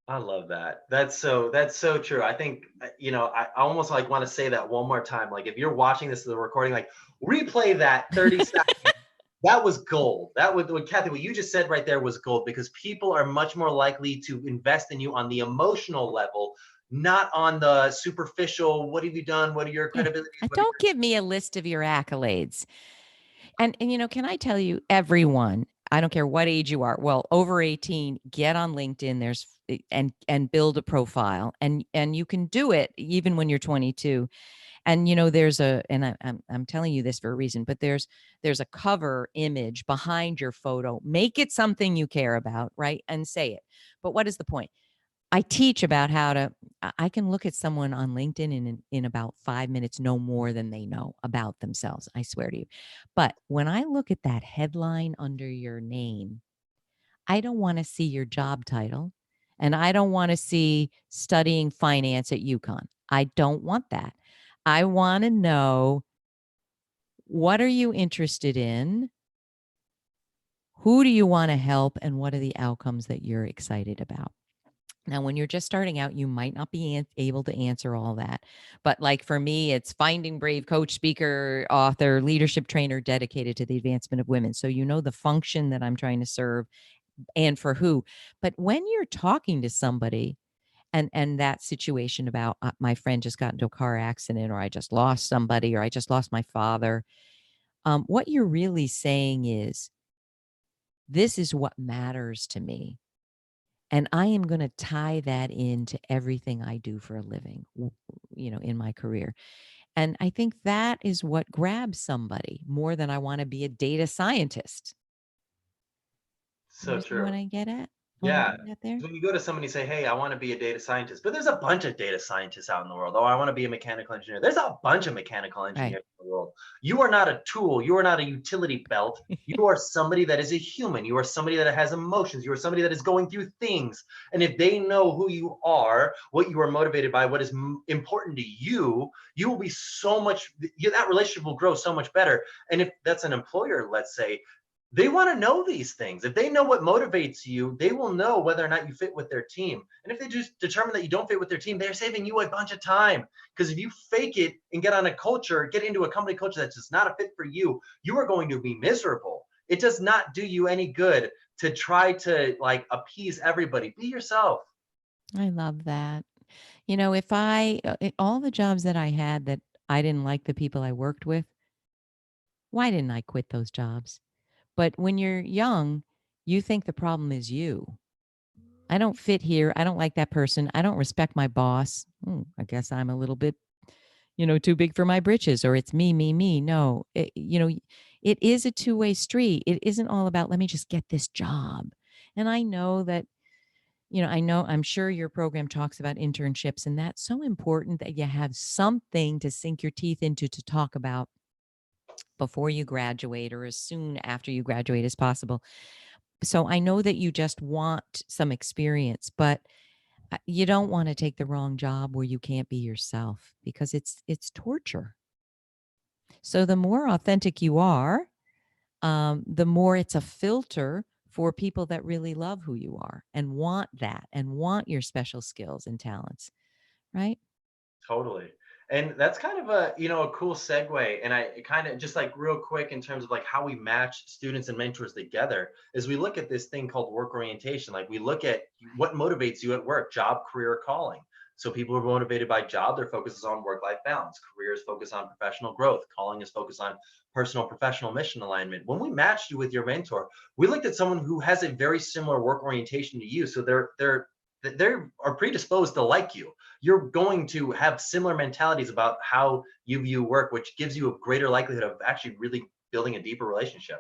I love that. That's so true. I think I almost like want to say that one more time. Like if you're watching this as a recording, like replay that 30 seconds That was gold. That was what Kathy, what you just said right there was gold, because people are much more likely to invest in you on the emotional level, not on the superficial. What have you done? What are your Yeah. credibilities? What are Don't give me a list of your accolades. And can I tell you, everyone, I don't care what age you are, well, over 18, get on LinkedIn. And build a profile, and you can do it even when you're 22. And there's I'm telling you this for a reason, but there's a cover image behind your photo. Make it something you care about, right? And say it. But what is the point? I teach about how to. I can look at someone on LinkedIn in about 5 minutes, no more than they know about themselves. I swear to you. But when I look at that headline under your name, I don't want to see your job title, and I don't want to see studying finance at UConn. I don't want that. I want to know, what are you interested in? Who do you want to help? And what are the outcomes that you're excited about? Now, when you're just starting out, you might not be able to answer all that. But like for me, it's finding brave coach, speaker, author, leadership trainer dedicated to the advancement of women. So the function that I'm trying to serve and for who. But when you're talking to somebody, and that situation about, my friend just got into a car accident, or I just lost somebody, or I just lost my father, what you're really saying is, this is what matters to me. And I am going to tie that into everything I do for a living, in my career. And I think that is what grabs somebody more than I want to be a data scientist. So You see true. what I get at? What I'm Yeah. getting at there? When you go to somebody and say, hey, I want to be a data scientist, but there's a bunch of data scientists out in the world. Oh, I want to be a mechanical engineer. There's a bunch of mechanical Right. engineers in the world. You are not a tool. You are not a utility belt. You are somebody that is a human. You are somebody that has emotions. You are somebody that is going through things. And if they know who you are, what you are motivated by, what is important to you, you will be so much, that relationship will grow so much better. And if that's an employer, let's say, they want to know these things. If they know what motivates you, they will know whether or not you fit with their team. And if they just determine that you don't fit with their team, they're saving you a bunch of time. Because if you fake it and get into a company culture that's just not a fit for you, you are going to be miserable. It does not do you any good to try to like appease everybody. Be yourself. I love that. If all the jobs that I had that I didn't like the people I worked with, why didn't I quit those jobs? But when you're young, you think the problem is you. I don't fit here. I don't like that person. I don't respect my boss. I guess I'm a little bit, too big for my britches, or it's me, me, me. No, it is a two-way street. It isn't all about, let me just get this job. And I know that, I'm sure your program talks about internships, and that's so important that you have something to sink your teeth into to talk about before you graduate, or as soon after you graduate as possible. So I know that you just want some experience, but you don't want to take the wrong job where you can't be yourself, because it's torture. So the more authentic you are, the more it's a filter for people that really love who you are and want that and want your special skills and talents, right? Totally. And that's kind of a cool segue. And I kind of just like real quick in terms of like how we match students and mentors together is we look at this thing called work orientation. Like we look at what motivates you at work, job, career, calling. So people are motivated by job, their focus is on work-life balance. Career is focused on professional growth. Calling is focused on personal professional mission alignment. When we matched you with your mentor, we looked at someone who has a very similar work orientation to you. So they are predisposed to like you. You're going to have similar mentalities about how you view work, which gives you a greater likelihood of actually really building a deeper relationship.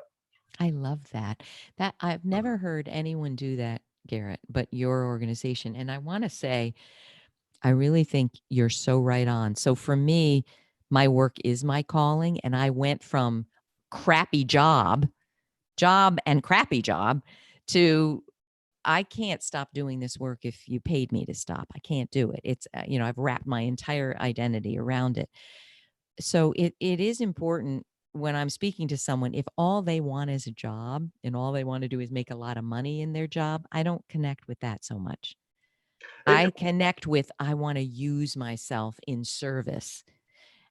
I love that. That I've never heard anyone do that, Garrett, but your organization. And I want to say, I really think you're so right on. So for me, my work is my calling, and I went from crappy job and crappy job to, I can't stop doing this work if you paid me to stop. I can't do it. It's, I've wrapped my entire identity around it. So it is important when I'm speaking to someone, if all they want is a job and all they want to do is make a lot of money in their job, I don't connect with that so much. And I connect with, I want to use myself in service.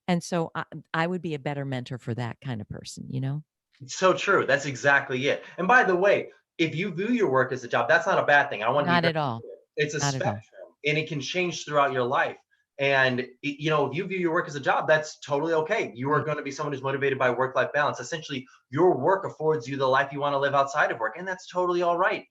And so I would be a better mentor for that kind of person, you know? It's so true. That's exactly it. And by the way, if you view your work as a job, that's not a bad thing. I want to be Not very at all. clear. It's a Not at all. spectrum and it can change throughout your life. And if you view your work as a job, that's totally okay. You are Right. going to be someone who's motivated by work-life balance. Essentially, your work affords you the life you want to live outside of work, and that's totally all right.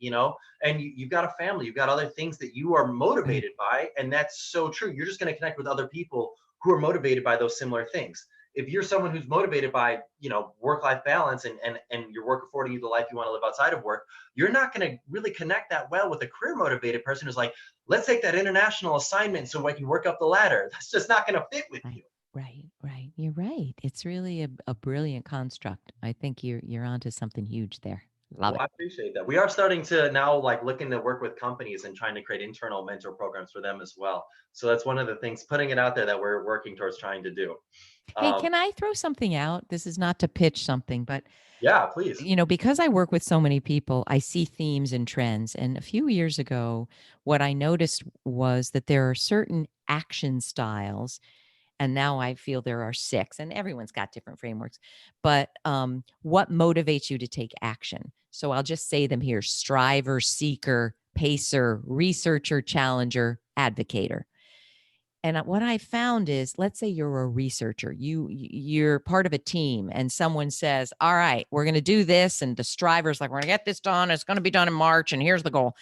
And you've got a family, you've got other things that you are Right. motivated by, and that's so true. You're just going to connect with other people who are motivated by those similar things. If you're someone who's motivated by work-life balance and your work affording you the life you want to live outside of work, you're not going to really connect that well with a career motivated person who's like, let's take that international assignment so I can work up the ladder. That's just not going to fit with Right. you. Right. Right. You're right. It's really a brilliant construct. I think you're onto something huge there. Love Well, it. I appreciate that. We are starting to now like looking to work with companies and trying to create internal mentor programs for them as well. So that's one of the things, putting it out there, that we're working towards trying to do. Hey, um, can I throw something out? This is not to pitch something, but yeah, please. because I work with so many people, I see themes and trends. And a few years ago, what I noticed was that there are certain action styles, and now I feel there are six, and everyone's got different frameworks. But what motivates you to take action? So I'll just say them here: striver, seeker, pacer, researcher, challenger, advocator. And what I found is, let's say you're a researcher, you're part of a team, and someone says, "All right, we're going to do this," and the striver's like, "We're going to get this done. It's going to be done in March, and here's the goal."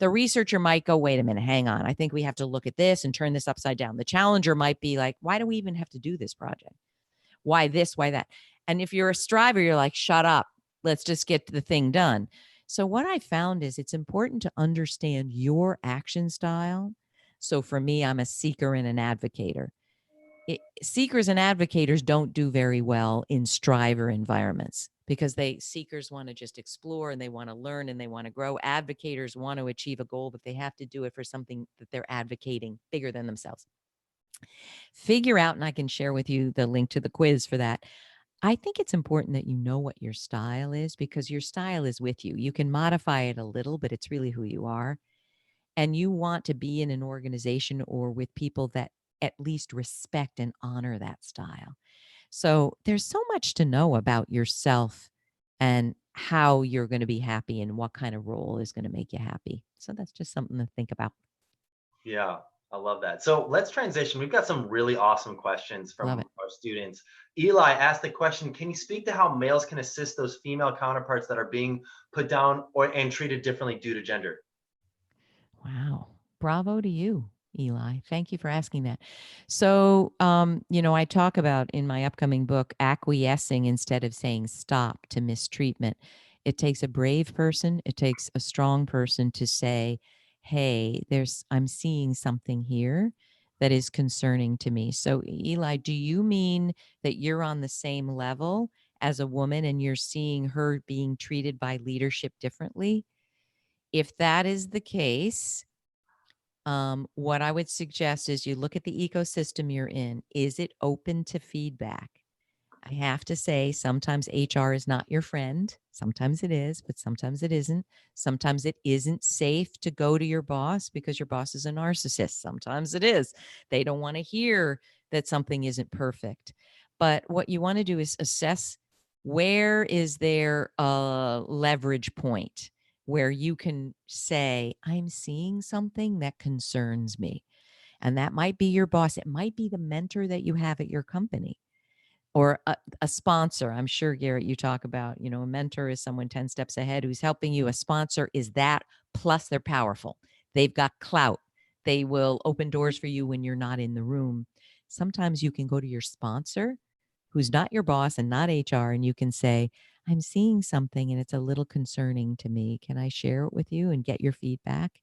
The researcher might go, "Wait a minute, hang on. I think we have to look at this and turn this upside down." The challenger might be like, "Why do we even have to do this project? Why this? Why that?" And if you're a striver, you're like, "Shut up. Let's just get the thing done." So what I found is it's important to understand your action style. So for me, I'm a seeker and an advocator. Seekers and advocators don't do very well in striver environments, because seekers want to just explore and they want to learn and they want to grow. Advocators want to achieve a goal, but they have to do it for something that they're advocating bigger than themselves. Figure out, and I can share with you the link to the quiz for that. I think it's important that you know what your style is, because your style is with you. You can modify it a little, but it's really who you are. And you want to be in an organization or with people that at least respect and honor that style. So there's so much to know about yourself and how you're going to be happy and what kind of role is going to make you happy. So that's just something to think about. Yeah, I love that. So let's transition. We've got some really awesome questions Love from it. our students. Eli asked the question, can you speak to how males can assist those female counterparts that are being put down and treated differently due to gender? Wow. Bravo to you, Eli. Thank you for asking that. So, I talk about in my upcoming book acquiescing instead of saying stop to mistreatment. It takes a brave person, it takes a strong person to say, "Hey, I'm seeing something here that is concerning to me." So, Eli, do you mean that you're on the same level as a woman and you're seeing her being treated by leadership differently? If that is the case, what I would suggest is you look at the ecosystem you're in. Is it open to feedback? I have to say, sometimes HR is not your friend. Sometimes it is, but sometimes it isn't. Sometimes it isn't safe to go to your boss because your boss is a narcissist. Sometimes it is. They don't want to hear that something isn't perfect. But what you want to do is assess, where is there a leverage point where you can say, "I'm seeing something that concerns me." And that might be your boss. It might be the mentor that you have at your company, or a sponsor. I'm sure, Garrett, you talk about, a mentor is someone 10 steps ahead who's helping you. A sponsor is that, plus they're powerful. They've got clout. They will open doors for you when you're not in the room. Sometimes you can go to your sponsor, who's not your boss and not HR, and you can say, "I'm seeing something and it's a little concerning to me. Can I share it with you and get your feedback?"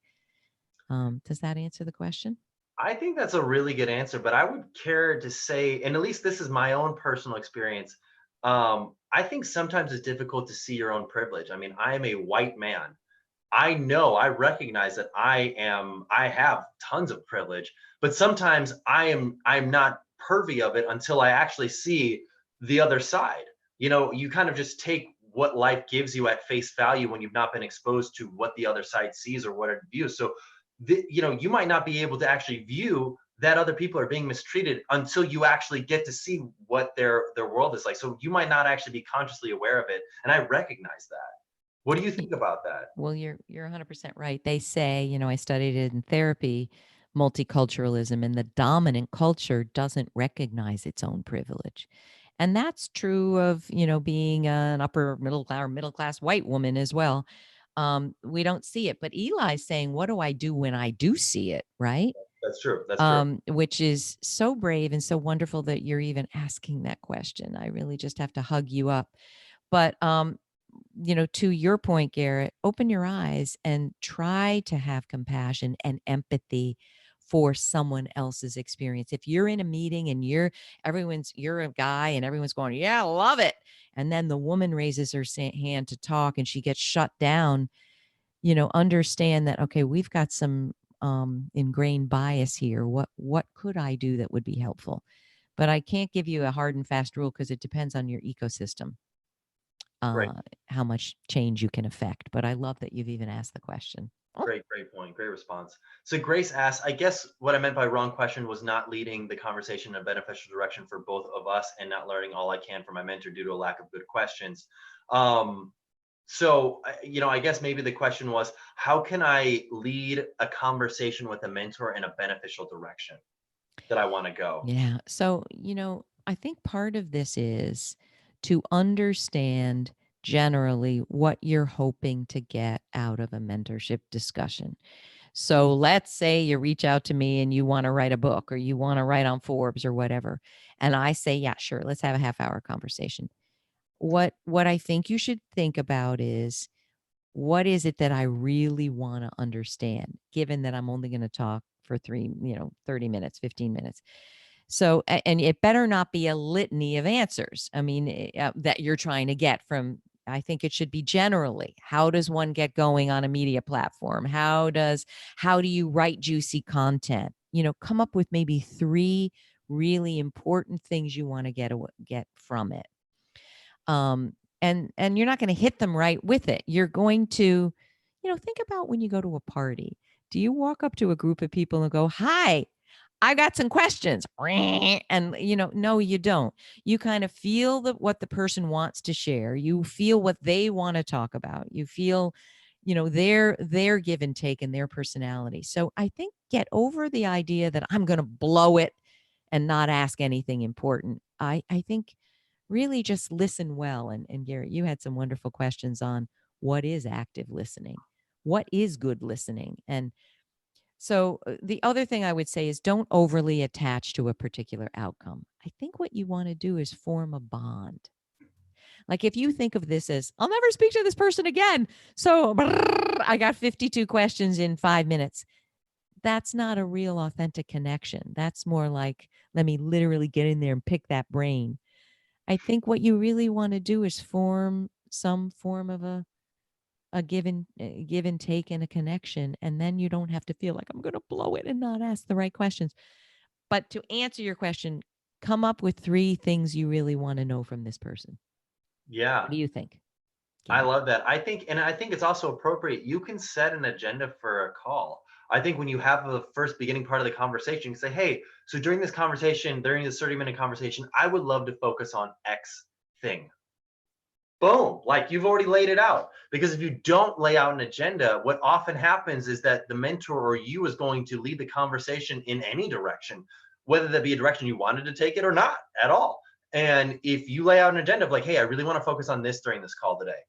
Does that answer the question? I think that's a really good answer, but I would care to say, and at least this is my own personal experience. I think sometimes it's difficult to see your own privilege. I mean, I am a white man. I recognize that I have tons of privilege, but sometimes I'm not pervy of it until I actually see the other side. You kind of just take what life gives you at face value when you've not been exposed to what the other side sees or what it views. So you might not be able to actually view that other people are being mistreated until you actually get to see what their world is like. So you might not actually be consciously aware of it. And I recognize that. What do you Y- think about that? Well, you're 100% right. They say, I studied it in therapy, multiculturalism, and the dominant culture doesn't recognize its own privilege. And that's true of, being an upper middle class or middle class white woman as well. We don't see it. But Eli's saying, what do I do when I do see it? Right. That's true. That's true. Which is so brave and so wonderful that you're even asking that question. I really just have to hug you up. But to your point, Garrett, open your eyes and try to have compassion and empathy for someone else's experience. If you're in a meeting and you're a guy and everyone's going, yeah, love it. And then the woman raises her hand to talk and she gets shut down, understand that, okay, we've got some ingrained bias here. What could I do that would be helpful? But I can't give you a hard and fast rule because it depends on your ecosystem, Great. how much change you can affect. But I love that you've even asked the question. Oh, Great point. Great response. So Grace asked, I guess what I meant by wrong question was not leading the conversation in a beneficial direction for both of us and not learning all I can from my mentor due to a lack of good questions. I guess maybe the question was, how can I lead a conversation with a mentor in a beneficial direction that I want to go? yeah. So, I think part of this is to understand generally what you're hoping to get out of a mentorship discussion. So let's say you reach out to me and you want to write a book or you want to write on Forbes or whatever. And I say, yeah, sure, let's have a half-hour conversation. What I think you should think about is, what is it that I really want to understand, given that I'm only going to talk for 30 minutes, 15 minutes. So, and it better not be a litany of answers. I mean, that you're trying to get from, I think it should be generally, how does one get going on a media platform? How do you write juicy content? Come up with maybe 3 really important things you want to get from it. And you're not going to hit them right with it. You're going to, think about when you go to a party. Do you walk up to a group of people and go, "Hi, I got some questions." And no, you don't. You kind of feel what the person wants to share. You feel what they want to talk about. You feel, their give and take and their personality. So I think get over the idea that I'm going to blow it and not ask anything important. I think really just listen well. And Garrett, you had some wonderful questions on what is active listening, what is good listening. And so the other thing I would say is don't overly attach to a particular outcome. I think what you want to do is form a bond. Like if you think of this as, I'll never speak to this person again. So I got 52 questions in 5 minutes. That's not a real authentic connection. That's more like, let me literally get in there and pick that brain. I think what you really want to do is form some form of a give and take and a connection, and then you don't have to feel like I'm going to blow it and not ask the right questions. But to answer your question, come up with 3 things you really want to know from this person. Yeah. What do you think, I Garrett? love that. I think it's also appropriate. You can set an agenda for a call. I think when you have the first beginning part of the conversation, you say, hey, so during this conversation, during this 30-minute conversation, I would love to focus on X thing. Boom, like you've already laid it out. Because if you don't lay out an agenda, what often happens is that the mentor or you is going to lead the conversation in any direction, whether that be a direction you wanted to take it or not at all. And if you lay out an agenda of like, hey, I really want to focus on this during this call today,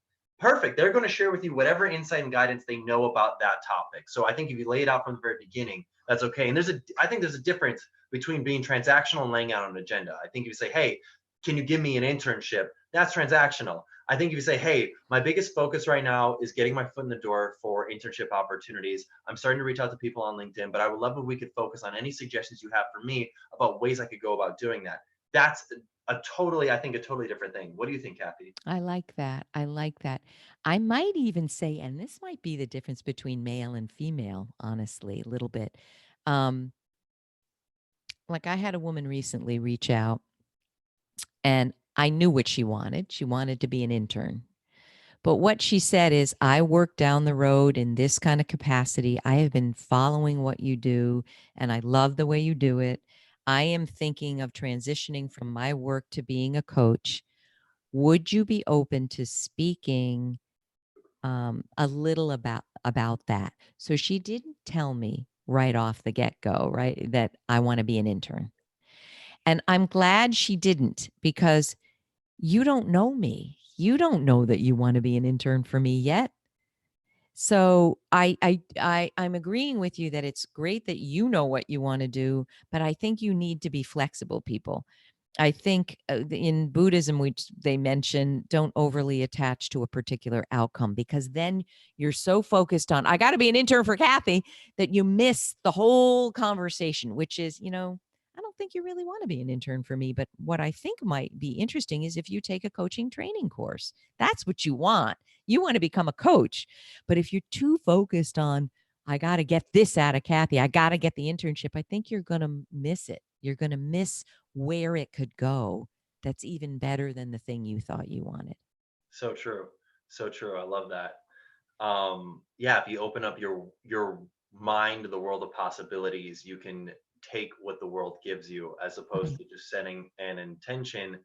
perfect. They're going to share with you whatever insight and guidance they know about that topic. So I think if you lay it out from the very beginning, that's okay. And I think there's a difference between being transactional and laying out an agenda. I think if you say, hey, can you give me an internship? That's transactional. I think if you say, hey, my biggest focus right now is getting my foot in the door for internship opportunities. I'm starting to reach out to people on LinkedIn, but I would love if we could focus on any suggestions you have for me about ways I could go about doing that. That's I think a totally different thing. What do you think, Kathy? I like that. I like that. I might even say, and this might be the difference between male and female, honestly, a little bit. Um, like I had a woman recently reach out and I knew what she wanted. She wanted to be an intern. But what she said is, I work down the road in this kind of capacity. I have been following what you do, and I love the way you do it. I am thinking of transitioning from my work to being a coach. Would you be open to speaking a little about that? So she didn't tell me right off the get-go, right, that I want to be an intern. And I'm glad she didn't, because you don't know me. You don't know that you want to be an intern for me yet. So I'm agreeing with you that it's great that you know what you want to do, but I think you need to be flexible, people. I think in Buddhism, which they mention, don't overly attach to a particular outcome, because then you're so focused on, I got to be an intern for Kathy, that you miss the whole conversation, which is, I don't think you really want to be an intern for me. But what I think might be interesting is if you take a coaching training course. That's what you want. You want to become a coach. But if you're too focused on, I got to get this out of Kathy, I got to get the internship, I think you're going to miss it. You're going to miss where it could go. That's even better than the thing you thought you wanted. So true. So true. I love that. Yeah, if you open up your mind to the world of possibilities, you can take what the world gives you, as opposed to just setting an intention.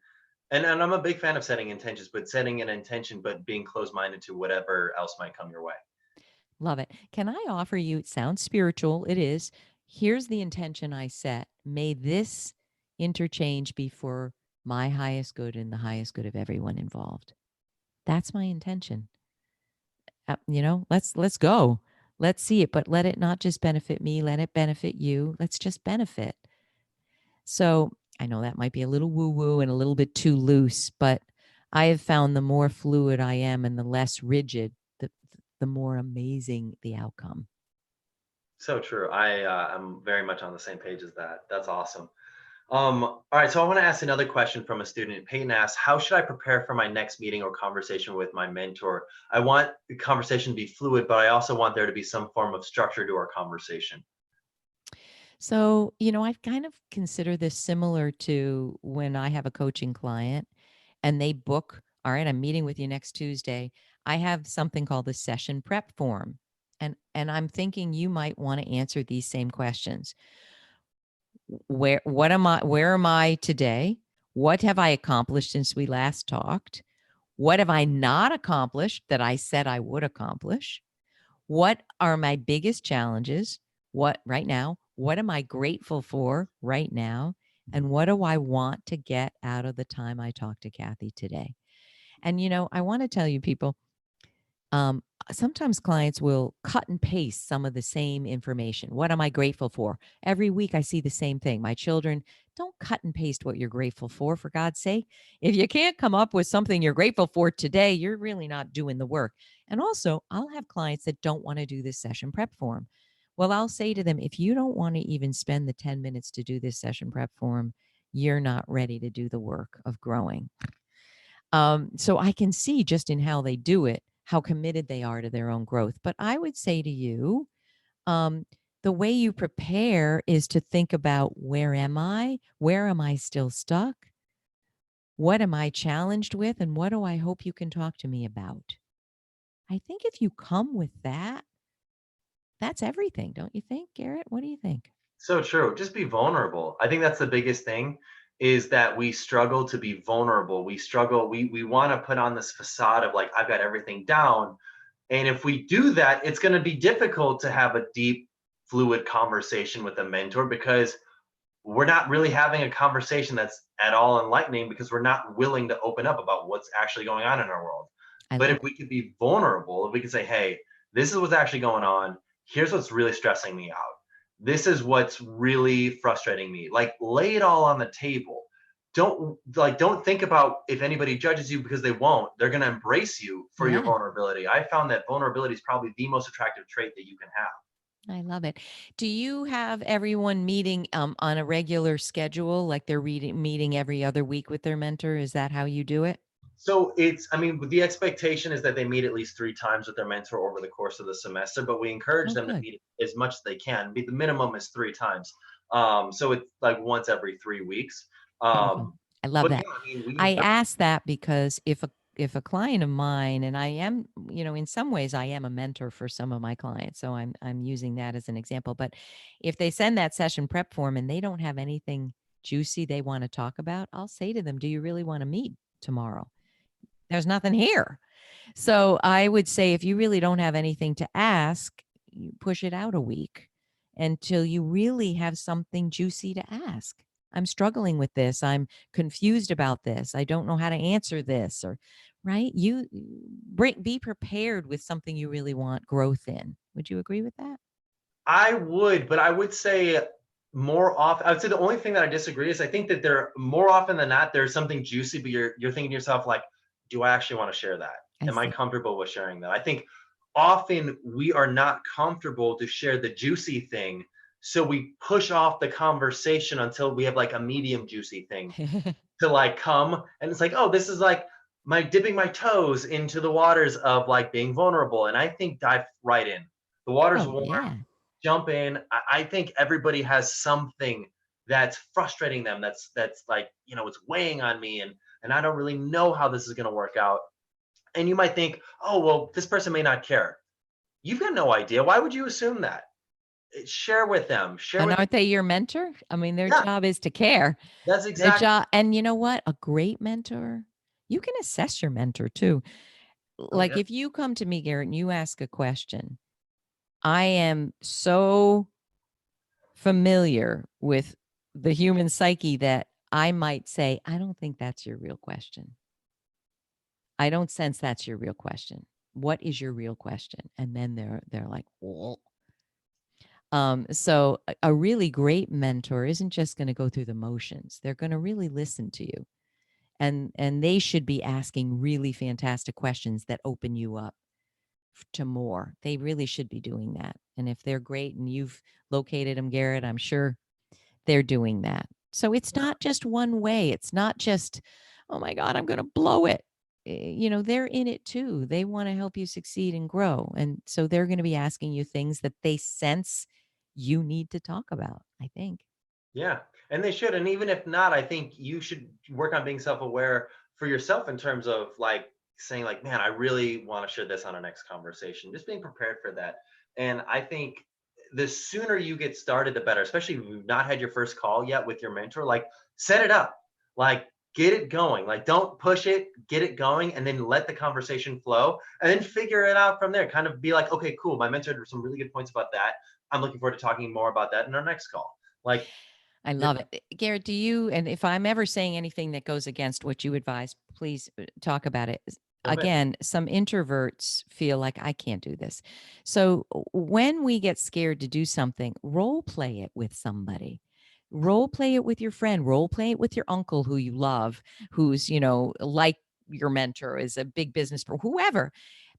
And I'm a big fan of setting intentions, but setting an intention, but being closed-minded to whatever else might come your way. Love it. Can I offer you, it sounds spiritual, it is. Here's the intention I set. May this interchange be for my highest good and the highest good of everyone involved. That's my intention. Let's go. Let's see it, but let it not just benefit me, let it benefit you. Let's just benefit. So I know that might be a little woo-woo and a little bit too loose, but I have found the more fluid I am and the less rigid, the more amazing the outcome. So true. I'm very much on the same page as that. That's awesome. All right, so I want to ask another question from a student. Peyton asks, how should I prepare for my next meeting or conversation with my mentor? I want the conversation to be fluid, but I also want there to be some form of structure to our conversation. So, I've kind of considered this similar to when I have a coaching client and they book, all right, I'm meeting with you next Tuesday. I have something called the session prep form. And I'm thinking you might want to answer these same questions. Where am I today? What have I accomplished since we last talked? What have I not accomplished that I said I would accomplish? What are my biggest challenges? What right now? What am I grateful for right now? And what do I want to get out of the time I talked to Kathy today? And I want to tell you, people, um, sometimes clients will cut and paste some of the same information. What am I grateful for? Every week I see the same thing. My children, don't cut and paste what you're grateful for God's sake. If you can't come up with something you're grateful for today, you're really not doing the work. And also, I'll have clients that don't want to do this session prep form. Well, I'll say to them, if you don't want to even spend the 10 minutes to do this session prep form, you're not ready to do the work of growing. So I can see just in how they do it, how committed they are to their own growth. But I would say to you, um, the way you prepare is to think about, where am I? Where am I still stuck? What am I challenged with? And what do I hope you can talk to me about? I think if you come with that, that's everything. Don't you think, Garrett? What do you think? So true. Just be vulnerable. I think that's the biggest thing, is that we struggle to be vulnerable. We struggle, we want to put on this facade of like, I've got everything down. And if we do that, it's going to be difficult to have a deep, fluid conversation with a mentor, because we're not really having a conversation that's at all enlightening, because we're not willing to open up about what's actually going on in our world. I But love if we could be vulnerable, if we could say, hey, this is what's actually going on, here's what's really stressing me out, this is what's really frustrating me, like lay it all on the table. Don't think about if anybody judges you, because they won't. They're going to embrace you for your Yeah, vulnerability. I found that vulnerability is probably the most attractive trait that you can have. I love it. Do you have everyone meeting on a regular schedule, like they're meeting every other week with their mentor? Is that how you do it? So it's, I mean, the expectation is that they meet at least 3 times with their mentor over the course of the semester, but we encourage Oh, them to good. meet as much as they can. The minimum is 3 times. So it's like once every 3 weeks. Beautiful. Um, I love but yeah, that. I mean, we I encourage. asked that because if if a client of mine, and I am, in some ways I am a mentor for some of my clients, so I'm using that as an example. But if they send that session prep form and they don't have anything juicy they want to talk about, I'll say to them, do you really want to meet tomorrow? There's nothing here. So I would say if you really don't have anything to ask, you push it out a week until you really have something juicy to ask. I'm struggling with this. I'm confused about this. I don't know how to answer this, or right? Be prepared with something you really want growth in. Would you agree with that? I would, but I would say more often, I would say the only thing that I disagree is I think that there more often than not, there's something juicy, but you're thinking to yourself, like, do I actually want to share that? I Am I see. comfortable with sharing that? I think often we are not comfortable to share the juicy thing. So we push off the conversation until we have like a medium juicy thing to like come. And it's like, oh, this is like my dipping my toes into the waters of like being vulnerable. And I think dive right in. The water's Oh, warm, yeah. jump in. I think everybody has something that's frustrating them. That's like, it's weighing on me, and I don't really know how this is going to work out. And you might think, oh, well, this person may not care. You've got no idea. Why would you assume that? Share with them. Share And with them. aren't they your mentor? I mean, their Yeah, job is to care. that's Their exactly. job, and you know what? A great mentor, you can assess your mentor too. Oh Like yeah. if you come to me, Garrett, and you ask a question, I am so familiar with the human psyche that I might say, I don't think that's your real question. I don't sense that's your real question. What is your real question? And then they're like, well, so a really great mentor isn't just going to go through the motions. They're going to really listen to you. And they should be asking really fantastic questions that open you up to more. They really should be doing that. And if they're great and you've located them, Garrett, I'm sure they're doing that. So it's not just one way. It's not just, oh my God, I'm going to blow it. They're in it too. They want to help you succeed and grow. And so they're going to be asking you things that they sense you need to talk about, I think. Yeah, and they should. And even if not, I think you should work on being self-aware for yourself in terms of like saying like, man, I really want to share this on our next conversation. Just being prepared for that. And I think the sooner you get started, the better, especially if you've not had your first call yet with your mentor, like set it up, like get it going. Like don't push it, get it going, and then let the conversation flow and then figure it out from there. Kind of be like, okay, cool. My mentor had some really good points about that. I'm looking forward to talking more about that in our next call. Like, I love it. Garrett, do you, and if I'm ever saying anything that goes against what you advise, please talk about it. okay. Again, some introverts feel like I can't do this. So when we get scared to do something, role play it with somebody. Role play it with your friend, role play it with your uncle who you love, who's, like your mentor, is a big business for whoever,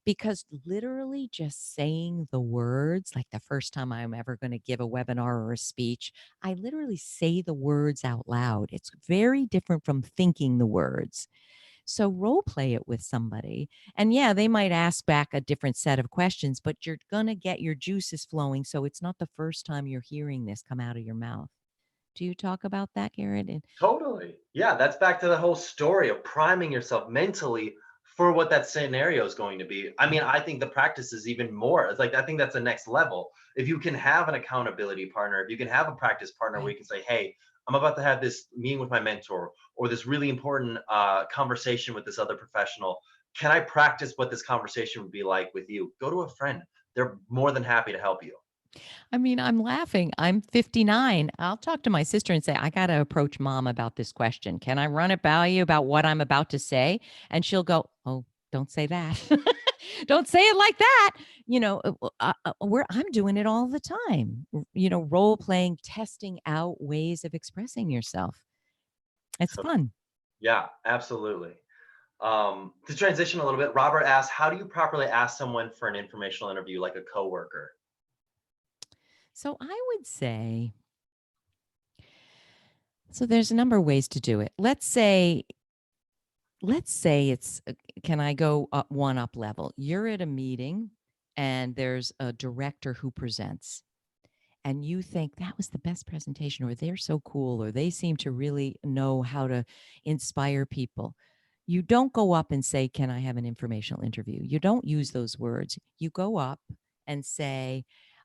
because literally just saying the words, like the first time I'm ever going to give a webinar or a speech, I literally say the words out loud. It's very different from thinking the words. So role play it with somebody. And yeah, they might ask back a different set of questions, but you're going to get your juices flowing. So it's not the first time you're hearing this come out of your mouth. Do you talk about that, Garrett? And Totally. Yeah, that's back to the whole story of priming yourself mentally for what that scenario is going to be. I mean, I think the practice is even more. It's like I think that's the next level. If you can have an accountability partner, if you can have a practice partner where right. you can say, "Hey, I'm about to have this meeting with my mentor or this really important conversation with this other professional. Can I practice what this conversation would be like with you?" Go to a friend. They're more than happy to help you. I mean, I'm laughing. I'm 59. I'll talk to my sister and say, I got to approach mom about this question. Can I run it by you about what I'm about to say? And she'll go, oh, don't say that. Don't say it like that. I'm doing it all the time. Role playing, testing out ways of expressing yourself. It's So, fun. yeah, absolutely. To transition a little bit, Robert asks, how do you properly ask someone for an informational interview like a coworker? So I would say, so there's a number of ways to do it. Let's say it's can I go up one up level? You're at a meeting and there's a director who presents and you think that was the best presentation, or they're so cool, or they seem to really know how to inspire people. You don't go up and say, "Can I have an informational interview?" You don't use those words. You go up and say,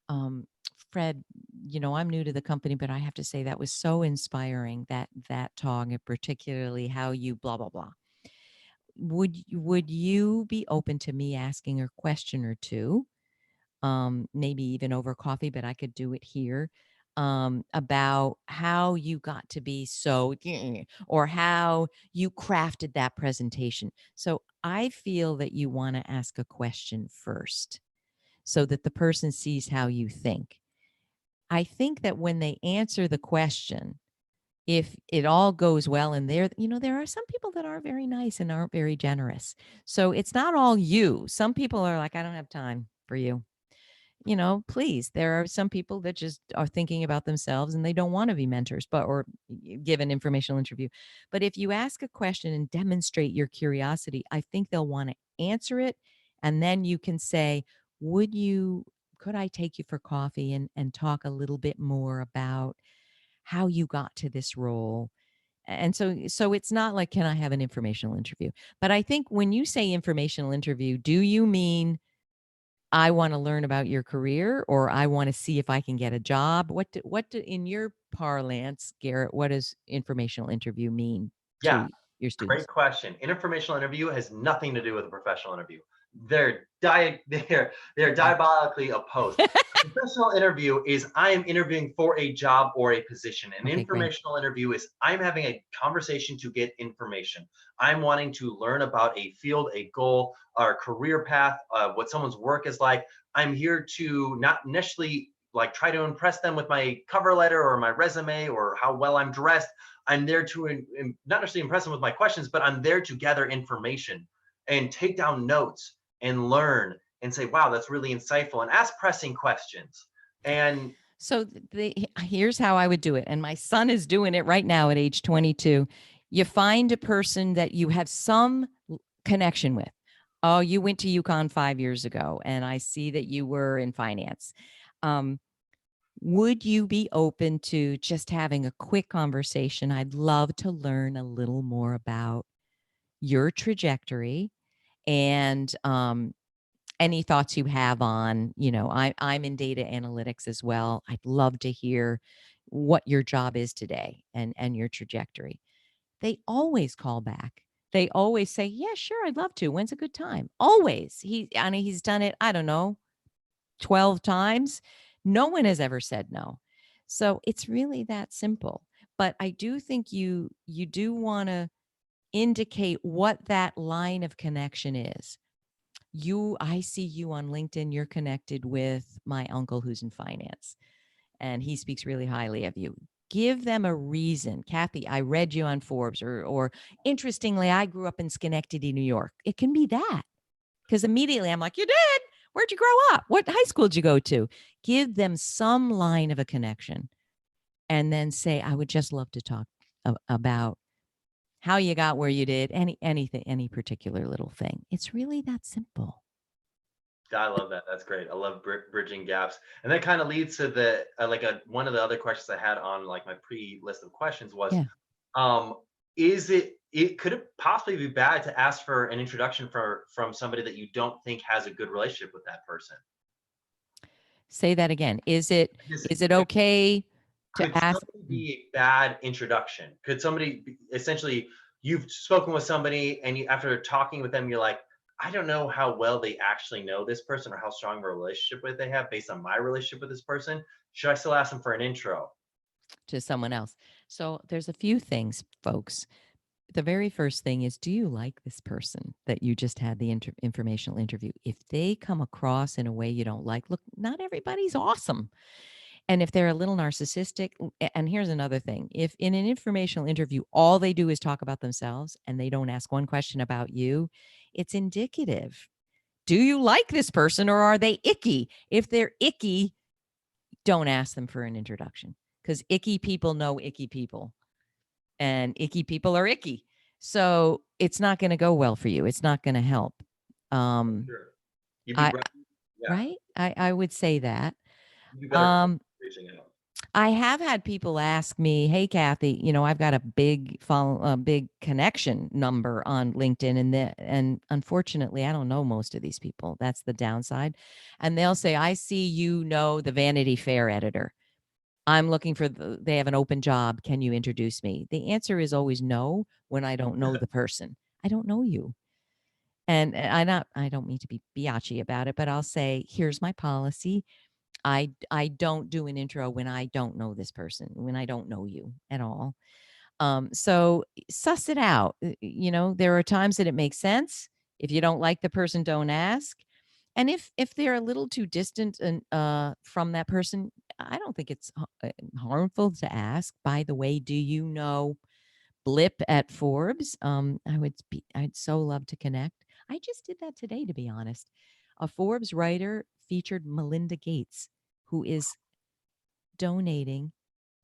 um, "Fred, I'm new to the company, but I have to say that was so inspiring, that talk, and particularly how you blah blah blah. Would you be open to me asking a question or two, maybe even over coffee, but I could do it here, about how you got to be so, or how you crafted that presentation." So I feel that you want to ask a question first so that the person sees how you think. I think that when they answer the question, if it all goes well, and there are some people that are very nice and aren't very generous. So it's not all you. Some people are like, "I don't have time for you." Please, there are some people that just are thinking about themselves and they don't want to be mentors, or give an informational interview. But if you ask a question and demonstrate your curiosity, I think they'll want to answer it. And then you can say, could I take you for coffee and talk a little bit more about how you got to this role? And so it's not like, "Can I have an informational interview?" But I think when you say informational interview, do you mean, "I want to learn about your career," or "I want to see if I can get a job"? In your parlance, Garrett, what does informational interview mean Yeah, to your great students? question. An informational interview has nothing to do with a professional interview. They're Okay. diabolically opposed. A professional interview is I am interviewing for a job or a position. An Okay, great. informational interview is I'm having a conversation to get information. I'm wanting to learn about a field, a goal, or career path, what someone's work is like. I'm here to not necessarily like try to impress them with my cover letter or my resume or how well I'm dressed. I'm there to not necessarily impress them with my questions, but I'm there to gather information and take down notes and learn and say, wow, that's really insightful, and ask pressing questions. And So here's how I would do it. And my son is doing it right now at age 22. You find a person that you have some connection with. "Oh, you went to UConn 5 years ago, and I see that you were in finance. Um, would you be open to just having a quick conversation? I'd love to learn a little more about your trajectory, and any thoughts you have on, I'm in data analytics as well. I'd love to hear what your job is today and your trajectory." They always call back. They always say, "Yeah, sure, I'd love to. When's a good time?" Always. He's done it, I don't know, 12 times. No one has ever said no. So it's really that simple. But I do think you do want to indicate what that line of connection is. I see you on LinkedIn. You're connected with my uncle who's in finance, and he speaks really highly of you. Give them a reason. "Kathy, I read you on Forbes," or "Interestingly, I grew up in Schenectady, New York." It can be that, because immediately I'm like, "You did? Where'd you grow up? What high school did you go to?" Give them some line of a connection, and then say, "I would just love to talk about how you got where you did." Anything, any particular little thing. It's really that simple. I love that. That's great. I love bridging gaps, and that kind of leads to the one of the other questions I had on like my pre-list of questions was, Yeah. um, is it could it possibly be bad to ask for an introduction from somebody that you don't think has a good relationship with that person? Say that again. Just Is it okay could to ask? somebody be a bad introduction? Could somebody essentially, you've spoken with somebody and after talking with them, you're like, I don't know how well they actually know this person or how strong of a relationship with they have based on my relationship with this person. Should I still ask them for an intro? To someone else. So there's a few things, folks. The very first thing is, do you like this person that you just had the informational interview? If they come across in a way you don't like, look, not everybody's awesome. And if they're a little narcissistic, and here's another thing: if in an informational interview, all they do is talk about themselves and they don't ask one question about you, it's indicative. Do you like this person, or are they icky? If they're icky, don't ask them for an introduction, because icky people know icky people, and icky people are icky. So it's not going to go well for you. It's not going to help. Um, Sure. You'd be I right. Yeah. right. I would say that. You'd be better Um, reaching out. I have had people ask me, "Hey, Kathy, I've got a big connection number on LinkedIn, and unfortunately, I don't know most of these people. That's the downside." And they'll say, "I see the Vanity Fair editor. I'm looking for they have an open job. Can you introduce me?" The answer is always no when I don't know the person. I don't know you. And I don't mean to be biatchy about it, but I'll say, "Here's my policy. I don't do an intro when I don't know this person, when I don't know you at all." So suss it out. There are times that it makes sense. If you don't like the person, don't ask. And if they're a little too distant and from that person, I don't think it's harmful to ask. By the way, do you know Blip at Forbes? I'd so love to connect. I just did that today, to be honest. A Forbes writer featured Melinda Gates, who is donating,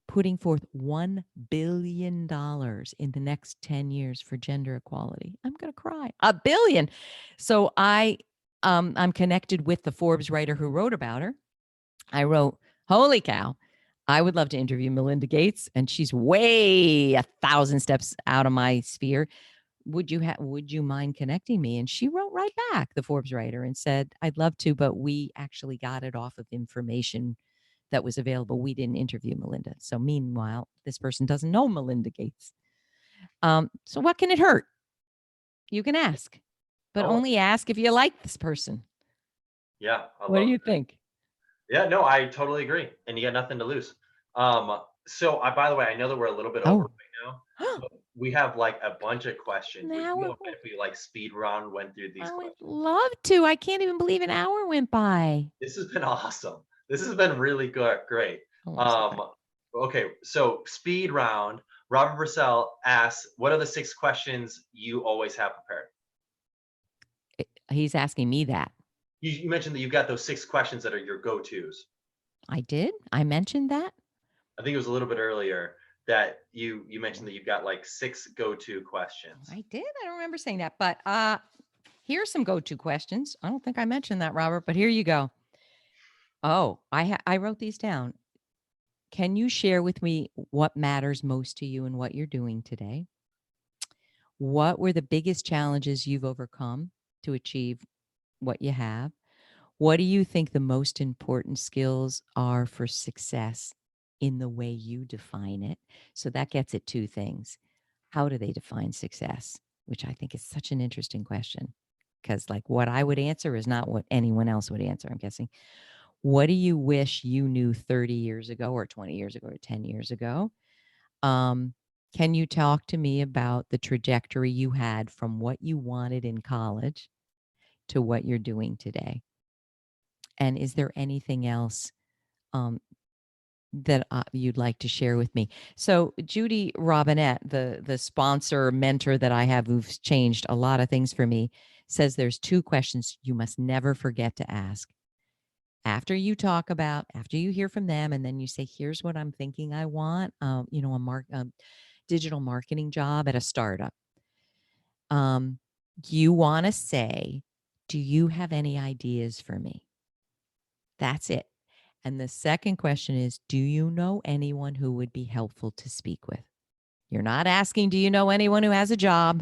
putting forth $1 billion in the next 10 years for gender equality. I'm going to cry. $1 billion. So I'm connected with the Forbes writer who wrote about her. I wrote, "Holy cow, I would love to interview Melinda Gates, and she's way 1,000 steps out of my sphere. Would you mind connecting me?" And she wrote right back, the Forbes writer, and said, "I'd love to, but we actually got it off of information that was available. We didn't interview Melinda." So meanwhile, this person doesn't know Melinda Gates. So what can it hurt? You can ask, but Oh, only ask if you like this person. yeah, I What do love you that. think? Yeah, no, I totally agree. And you got nothing to lose. So by the way, I know that we're a little bit over Oh, right now, but we have like a bunch of questions. Would now you we're go ahead if we like speed round went through these I would questions? love to. I can't even believe an hour went by. This has been awesome. This has been really good, great. Oh, I'm so Um, glad. okay, so speed round. Robert Purcell asks, "What are the 6 questions you always have prepared?" He's asking me that. You mentioned that you've got those 6 questions that are your go-tos. I did? I mentioned that? I think it was a little bit earlier that you mentioned that you've got like 6 go-to questions. I did? I don't remember saying that, but here's some go-to questions. I don't think I mentioned that, Robert, but here you go. Oh, I wrote these down. Can you share with me what matters most to you and what you're doing today? What were the biggest challenges you've overcome to achieve what you have? What do you think the most important skills are for success in the way you define it? So that gets at two things. How do they define success? Which I think is such an interesting question, because like what I would answer is not what anyone else would answer, I'm guessing. What do you wish you knew 30 years ago or 20 years ago or 10 years ago? Um, can you talk to me about the trajectory you had from what you wanted in college to what you're doing today? And is there anything else um, that you'd like to share with me? So Judy Robinette, the sponsor mentor that I have, who's changed a lot of things for me, says there's 2 questions you must never forget to ask. After you hear from them, and then you say, "Here's what I'm thinking I want," a digital marketing job at a startup. Um, you want to say, "Do you have any ideas for me?" That's it. And the second question is, "Do you know anyone who would be helpful to speak with?" You're not asking, "Do you know anyone who has a job?"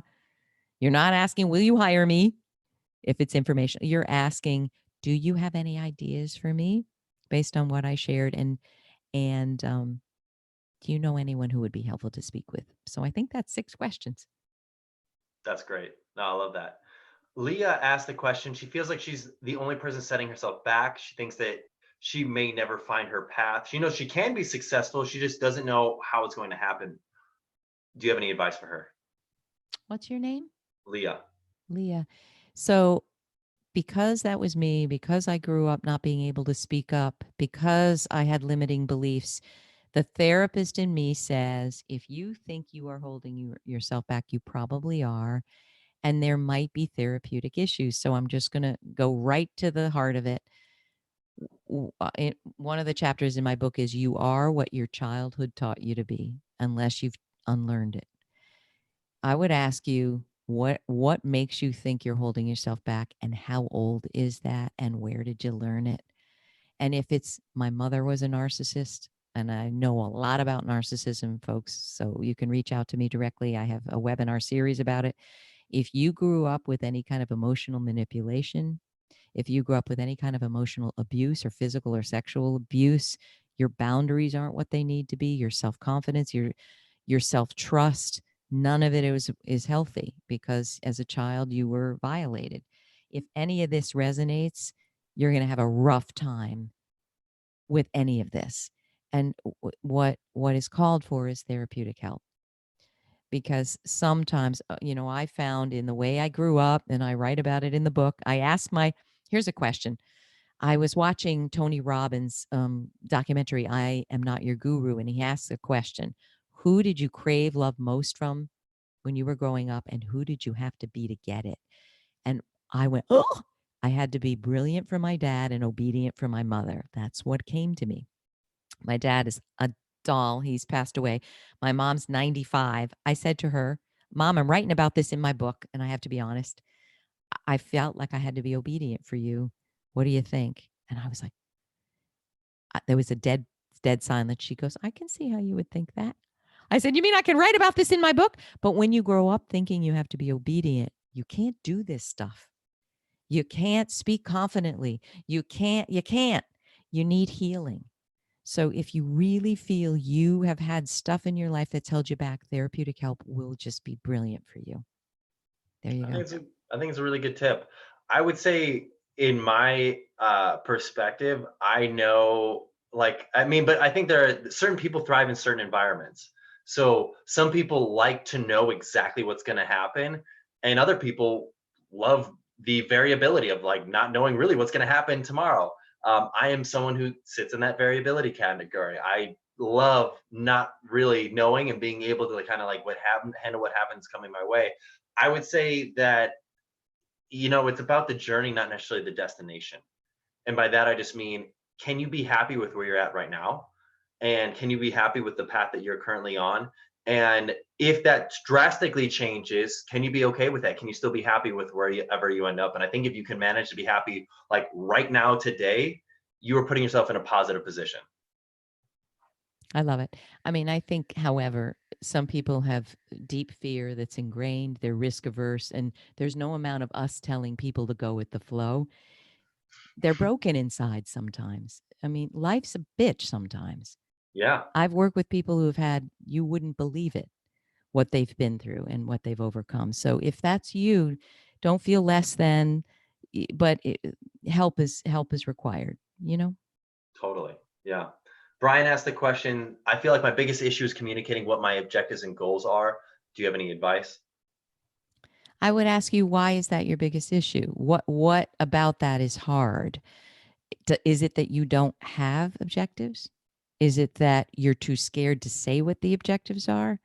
You're not asking, "Will you hire me?" If it's information, you're asking, "Do you have any ideas for me based on what I shared? And do you know anyone who would be helpful to speak with?" So I think that's 6 questions. That's great. No, I love that. Leah asked the question. She feels like she's the only person setting herself back. She thinks that she may never find her path. She knows she can be successful. She just doesn't know how it's going to happen. Do you have any advice for her? What's your name? Leah. Leah. So because that was me, because I grew up not being able to speak up, because I had limiting beliefs, the therapist in me says, if you think you are holding yourself back, you probably are. And there might be therapeutic issues. So I'm just going to go right to the heart of it. One of the chapters in my book is, you are what your childhood taught you to be, unless you've unlearned it. I would ask you, what makes you think you're holding yourself back, and how old is that, and where did you learn it? And if it's, my mother was a narcissist, and I know a lot about narcissism, folks. So you can reach out to me directly. I have a webinar series about it. If you grew up with any kind of emotional manipulation, if you grew up with any kind of emotional abuse or physical or sexual abuse, your boundaries aren't what they need to be, your self-confidence, your self-trust, none of it is healthy because as a child you were violated. If any of this resonates, you're going to have a rough time with any of this. And what is called for is therapeutic help. Because sometimes, I found in the way I grew up, and I write about it in the book, here's a question. I was watching Tony Robbins' documentary, I Am Not Your Guru, and he asks a question. Who did you crave love most from when you were growing up, and who did you have to be to get it? And I went, oh, I had to be brilliant for my dad and obedient for my mother. That's what came to me. My dad is a doll. He's passed away. My mom's 95. I said to her, Mom, I'm writing about this in my book, and I have to be honest. I felt like I had to be obedient for you. What do you think? And I was like, there was a dead silence. She goes, I can see how you would think that. I said, you mean I can write about this in my book? But when you grow up thinking you have to be obedient, you can't do this stuff. You can't speak confidently. You can't. You need healing. So if you really feel you have had stuff in your life that's held you back, therapeutic help will just be brilliant for you. There you go. I think it's a really good tip. I would say in my perspective, I know but I think there are certain people thrive in certain environments. So some people like to know exactly what's going to happen, and other people love the variability of like not knowing really what's going to happen tomorrow. I am someone who sits in that variability category. I love not really knowing and being able to kind of like handle what happens coming my way. I would say that, it's about the journey, not necessarily the destination. And by that, I just mean, can you be happy with where you're at right now? And can you be happy with the path that you're currently on? And if that drastically changes, can you be okay with that? Can you still be happy with wherever you end up? And I think if you can manage to be happy, like right now, today, you are putting yourself in a positive position. I love it. I mean, I think, however, some people have deep fear that's ingrained, they're risk averse, and there's no amount of us telling people to go with the flow. They're broken inside sometimes. I mean, life's a bitch sometimes. Yeah. I've worked with people who have had, you wouldn't believe it, what they've been through and what they've overcome. So if that's you, don't feel less than, but help is required, Totally. Yeah. Brian asked the question, I feel like my biggest issue is communicating what my objectives and goals are. Do you have any advice? I would ask you, why is that your biggest issue? What about that is hard? Is it that you don't have objectives? Is it that you're too scared to say what the objectives are?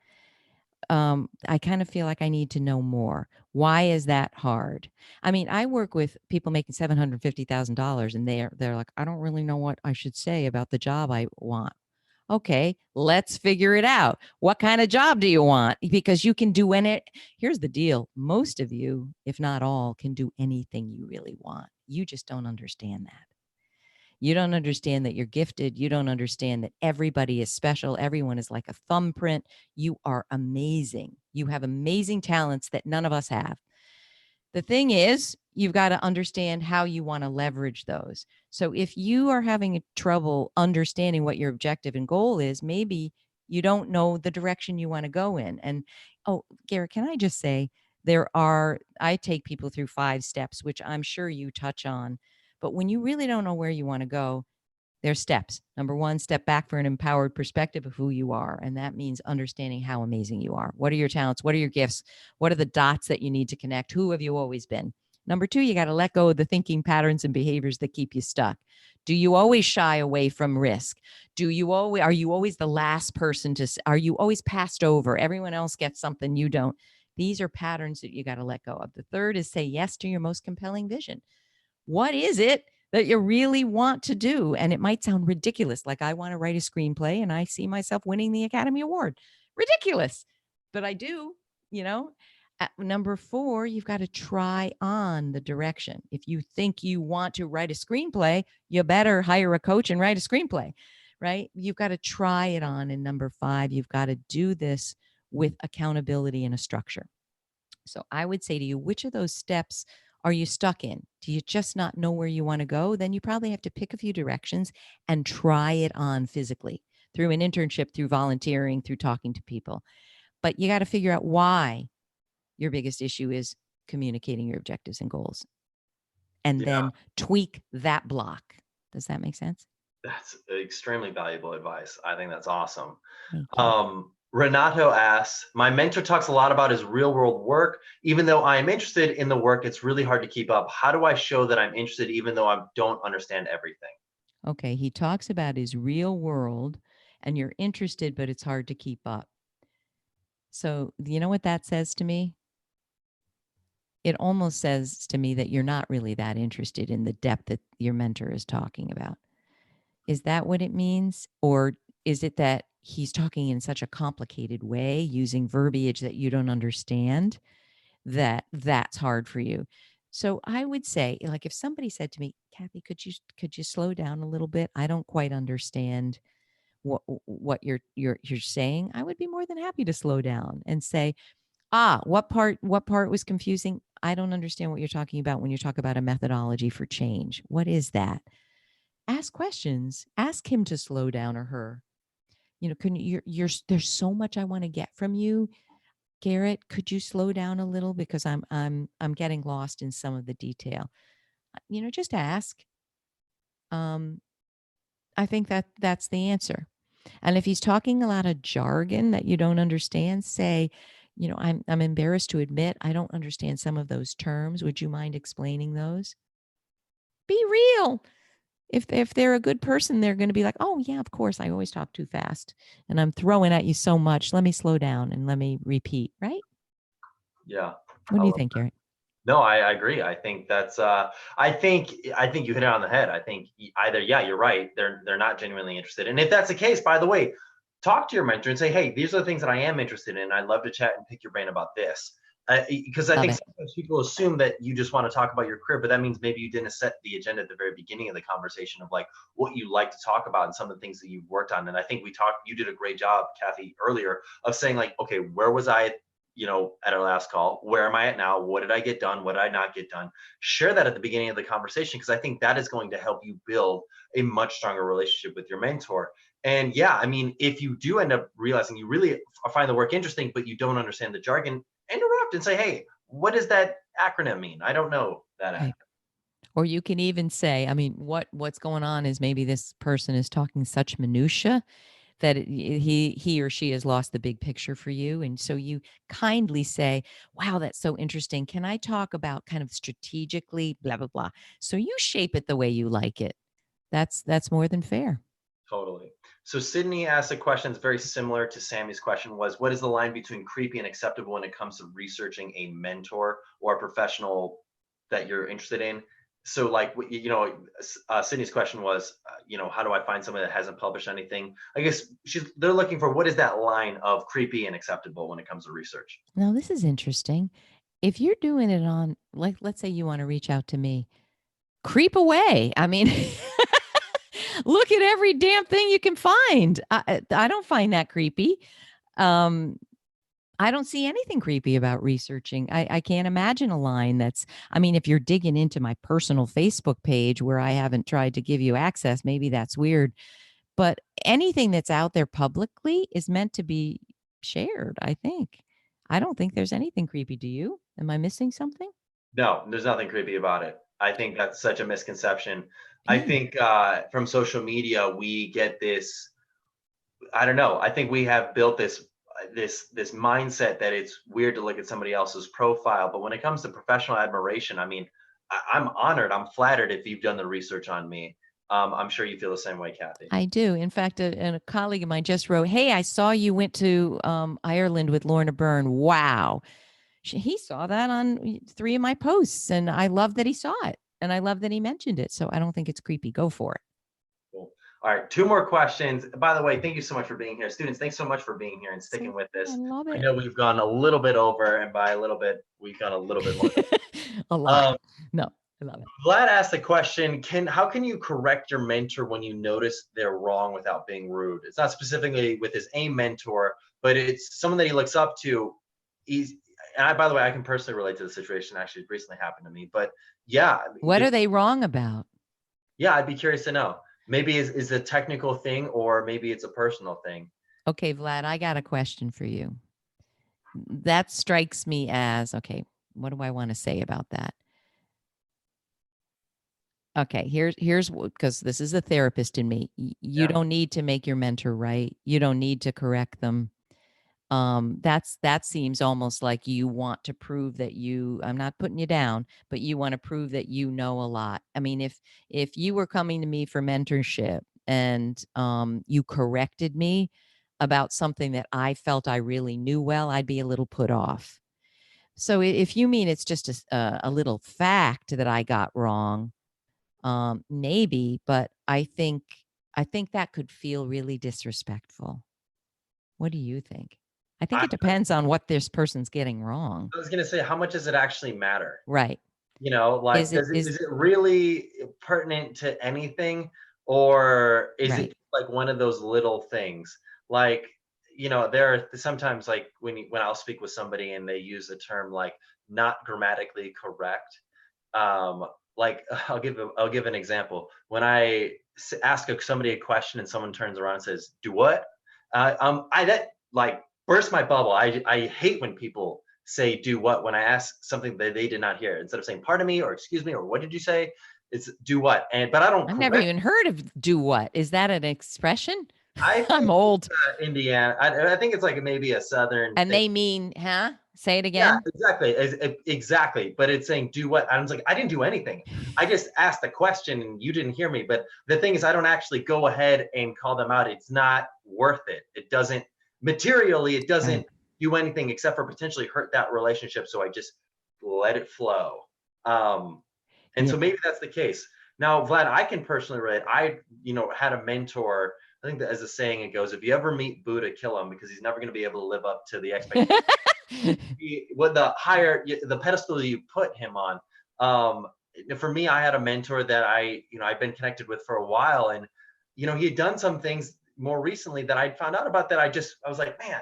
I kind of feel like I need to know more. Why is that hard? I mean, I work with people making $750,000 and they're like, I don't really know what I should say about the job I want. Okay, let's figure it out. What kind of job do you want? Because you can do any. Here's the deal. Most of you, if not all, can do anything you really want. You just don't understand that. You don't understand that you're gifted. You don't understand that everybody is special. Everyone is like a thumbprint. You are amazing. You have amazing talents that none of us have. The thing is, you've got to understand how you want to leverage those. So if you are having trouble understanding what your objective and goal is, maybe you don't know the direction you want to go in. And, oh, Garrett, can I just say, I take people through 5 steps, which I'm sure you touch on. But when you really don't know where you want to go, there's steps. Number 1, step back for an empowered perspective of who you are. And that means understanding how amazing you are. What are your talents? What are your gifts? What are the dots that you need to connect? Who have you always been? Number 2, you got to let go of the thinking patterns and behaviors that keep you stuck. Do you always shy away from risk? Are you always the last person are you always passed over? Everyone else gets something you don't. These are patterns that you got to let go of. The third is say yes to your most compelling vision. What is it that you really want to do? And it might sound ridiculous. Like, I want to write a screenplay and I see myself winning the Academy Award. Ridiculous. But I do, At number 4, you've got to try on the direction. If you think you want to write a screenplay, you better hire a coach and write a screenplay. right? You've got to try it on. And number 5, you've got to do this with accountability and a structure. So I would say to you, which of those steps are you stuck in? Do you just not know where you want to go? Then you probably have to pick a few directions and try it on physically through an internship, through volunteering, through talking to people. But you got to figure out why your biggest issue is communicating your objectives and goals, and Yeah, then tweak that block. Does that make sense? that's extremely valuable advice. I think that's awesome. Thank you. Renato asks, my mentor talks a lot about his real world work. Even though I am interested in the work, it's really hard to keep up. How do I show that I'm interested even though I don't understand everything? Okay, he talks about his real world and you're interested, but it's hard to keep up. So, you know what that says to me? It almost says to me that you're not really that interested in the depth that your mentor is talking about. Is that what it means? Or is it that he's talking in such a complicated way, using verbiage that you don't understand, that that's hard for you? So I would say, like, if somebody said to me, Kathy, could you slow down a little bit? I don't quite understand what you're saying. I would be more than happy to slow down and say, what part was confusing? I don't understand what you're talking about when you talk about a methodology for change. What is that? Ask questions. Ask him to slow down, or her. Can you're there's so much I want to get from you, Garrett. Could you slow down a little, because I'm getting lost in some of the detail. Just ask. I think that's the answer. And if he's talking a lot of jargon that you don't understand, say, I'm embarrassed to admit I don't understand some of those terms. Would you mind explaining those? Be real. If they're a good person, they're going to be like, oh yeah, of course, I always talk too fast and I'm throwing at you so much. Let me slow down and let me repeat, right? Yeah. What do you think, Garrett? No, I agree. I think that's I think you hit it on the head. I think either, yeah, you're right. They're not genuinely interested. And if that's the case, by the way, talk to your mentor and say, hey, these are the things that I am interested in. I'd love to chat and pick your brain about this. Because I Love think it. sometimes people assume that you just want to talk about your career, but that means maybe you didn't set the agenda at the very beginning of the conversation of like what you like to talk about and some of the things that you've worked on. And I think you did a great job, Kathy, earlier of saying like, okay, where was I at our last call? Where am I at now? What did I get done? What did I not get done? Share that at the beginning of the conversation, because I think that is going to help you build a much stronger relationship with your mentor. And yeah, I mean, if you do end up realizing you really find the work interesting, but you don't understand the jargon, interrupt and say, hey, what does that acronym mean? I don't know that acronym. Right. Or you can even say, I mean, what's going on is maybe this person is talking such minutia that he or she has lost the big picture for you. And so you kindly say, wow, that's so interesting. Can I talk about kind of strategically, blah, blah, blah. So you shape it the way you like it. That's more than fair. Totally. So Sydney asked a question that's very similar to Sammy's question, was what is the line between creepy and acceptable when it comes to researching a mentor or a professional that you're interested in? So like, Sydney's question was, how do I find someone that hasn't published anything? I guess they're looking for what is that line of creepy and acceptable when it comes to research? Now, this is interesting. If you're doing it on, like, let's say you want to reach out to me, creep away. I mean, look at every damn thing you can find. I don't find that creepy. Um, I don't see anything creepy about researching. I can't imagine a line that's, I mean, if you're digging into my personal Facebook page where I haven't tried to give you access, maybe that's weird. But anything that's out there publicly is meant to be shared, I think. I don't think there's anything creepy. Do you? Am I missing something? No, there's nothing creepy about it. I think that's such a misconception. I Yeah. think from social media, we get this, I don't know. I think we have built this mindset that it's weird to look at somebody else's profile. But when it comes to professional admiration, I mean, I'm honored. I'm flattered if you've done the research on me. I'm sure you feel the same way, Kathy. I do. In fact, a colleague of mine just wrote, hey, I saw you went to Ireland with Lorna Byrne. Wow. He saw that on 3 of my posts, and I love that he saw it. And I love that he mentioned it. So I don't think it's creepy. Go for it. Cool. All right, 2 more questions. By the way, thank you so much for being here. Students, thanks so much for being here and sticking with I this. love I it. know we've gone a little bit over, and by a little bit, we've gone a little bit more. A lot. Um, No. I love it. Vlad asked the question, how can you correct your mentor when you notice they're wrong without being rude? It's not specifically with his AIM mentor, but it's someone that he looks up to. He's, and I, by the way, I can personally relate to the situation. Actually, it recently happened to me. But yeah, What are they wrong about? yeah, I'd be curious to know. Maybe is a technical thing, or maybe it's a personal thing. Okay, Vlad, I got a question for you. That strikes me as, okay, what do I want to say about that? Okay, here's because this is a therapist in me. You don't need to make your mentor right. You don't need to correct them. That seems almost like you want to prove that I'm not putting you down, but you want to prove that you know a lot. I mean, if you were coming to me for mentorship and you corrected me about something that I felt I really knew well, I'd be a little put off. So if you mean it's just a little fact that I got wrong, maybe, but I think that could feel really disrespectful. What do you think? I think it depends on what this person's getting wrong. I was gonna say, how much does it actually matter? Right. You know, like, Is it is it really pertinent to anything, or is right. it like one of those little things? Like, there are sometimes, like, when I'll speak with somebody and they use a term like not grammatically correct. Like, I'll give an example. When I ask somebody a question and someone turns around and says, "Do what?" I that like burst my bubble. I hate when people say "do what" when I ask something that they did not hear. Instead of saying "pardon me" or "excuse me" or "what did you say," it's "do what." But I don't I've never correct. even heard of do what. Is that an expression? I think I'm old. Indiana. I think it's like maybe a Southern And thing. they mean, huh? Say it Yeah, again. exactly. Exactly. But it's saying do what? I was like, I didn't do anything. I just asked the question and you didn't hear me. But the thing is, I don't actually go ahead and call them out. It's not worth it. It doesn't materially, it Right. doesn't do anything except for potentially hurt that relationship. So I just let it flow. And Yeah. so maybe that's the case. Now, Vlad, I can personally relate. Had a mentor. I think that as the saying it goes, if you ever meet Buddha, kill him because he's never going to be able to live up to the expectations what the pedestal that you put him on. For me, I had a mentor that I've been connected with for a while, and he had done some things more recently that I'd found out about that I was like, man,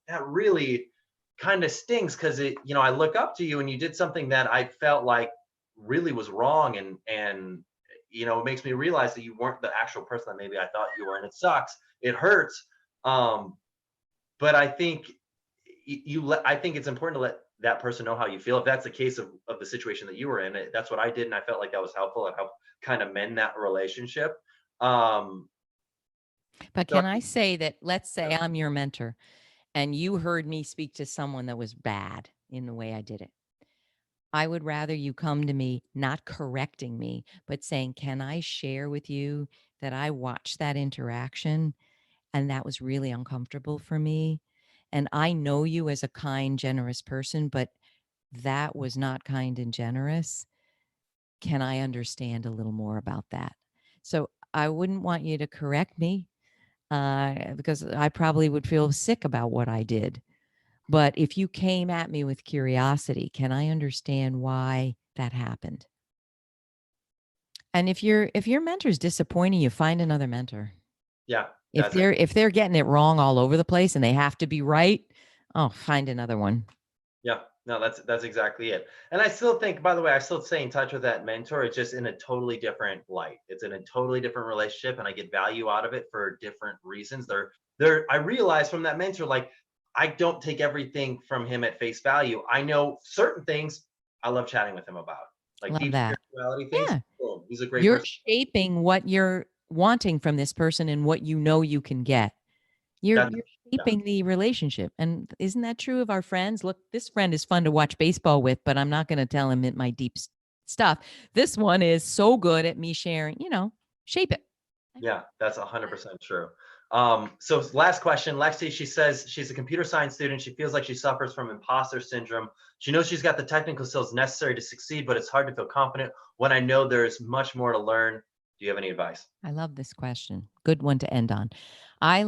that really kind of stings because I look up to you and you did something that I felt like really was wrong, and it makes me realize that you weren't the actual person that maybe I thought you were, and it sucks. It hurts. But I think I think it's important to let that person know how you feel. If that's the case of the situation that you were in, that's what I did, and I felt like that was helpful. It helped kind of mend that relationship. Um, But so can I say that, let's say I'm your mentor and you heard me speak to someone that was bad in the way I did it. I would rather you come to me not correcting me, but saying, can I share with you that I watched that interaction and that was really uncomfortable for me? And I know you as a kind, generous person, but that was not kind and generous. Can I understand a little more about that? So I wouldn't want you to correct me because I probably would feel sick about what I did. But if you came at me with curiosity, can I understand why that happened? And if your mentor's disappointing you, find another mentor. yeah, If that's it. they're getting it wrong all over the place and they have to be right, oh, find another one. Yeah, no, that's exactly it. And I still think, by the way, I still stay in touch with that mentor. It's just in a totally different light. It's in a totally different relationship, and I get value out of it for different reasons. I realize from that mentor, like, I don't take everything from him at face value. I know certain things I love chatting with him about, like Love deep that. spirituality things. Yeah. Boom, he's a great You're person. shaping what you're wanting from this person and what you know you can get. You're That's you're yeah, shaping the relationship. And isn't that true of our friends? Look, this friend is fun to watch baseball with, but I'm not going to tell him my deep stuff. This one is so good at me sharing, shape it. yeah, that's 100% true. So last question, Lexi, she says she's a computer science student. She feels like she suffers from imposter syndrome. She knows she's got the technical skills necessary to succeed, but it's hard to feel confident when I know there's much more to learn. Do you have any advice? I love this question. Good one to end on. I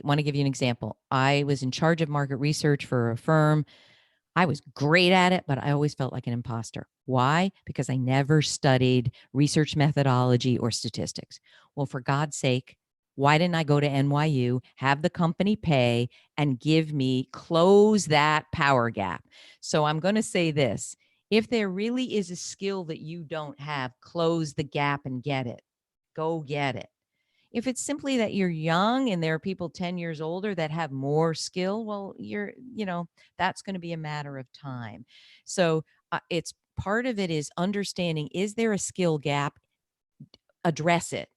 want to give you an example. I was in charge of market research for a firm. I was great at it, but I always felt like an imposter. Why? Because I never studied research methodology or statistics. Well, for God's sake, why didn't I go to NYU, have the company pay, and give me, close that power gap? So I'm going to say this. If there really is a skill that you don't have, close the gap and get it. Go get it. If it's simply that you're young and there are people 10 years older that have more skill, well, that's going to be a matter of time. So it's part of it is understanding, is there a skill gap? Address it.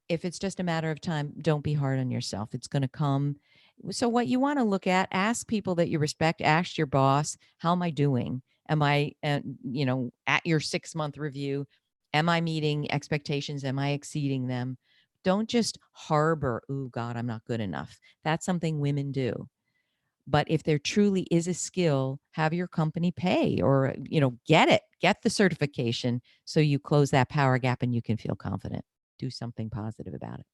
If it's just a matter of time, don't be hard on yourself. It's going to come. So what you want to look at, ask people that you respect, ask your boss, how am I doing? Am I, at your 6-month review, am I meeting expectations? Am I exceeding them? Don't just harbor, oh God, I'm not good enough. That's something women do. But if there truly is a skill, have your company pay or, get the certification so you close that power gap and you can feel confident. Do something positive about it.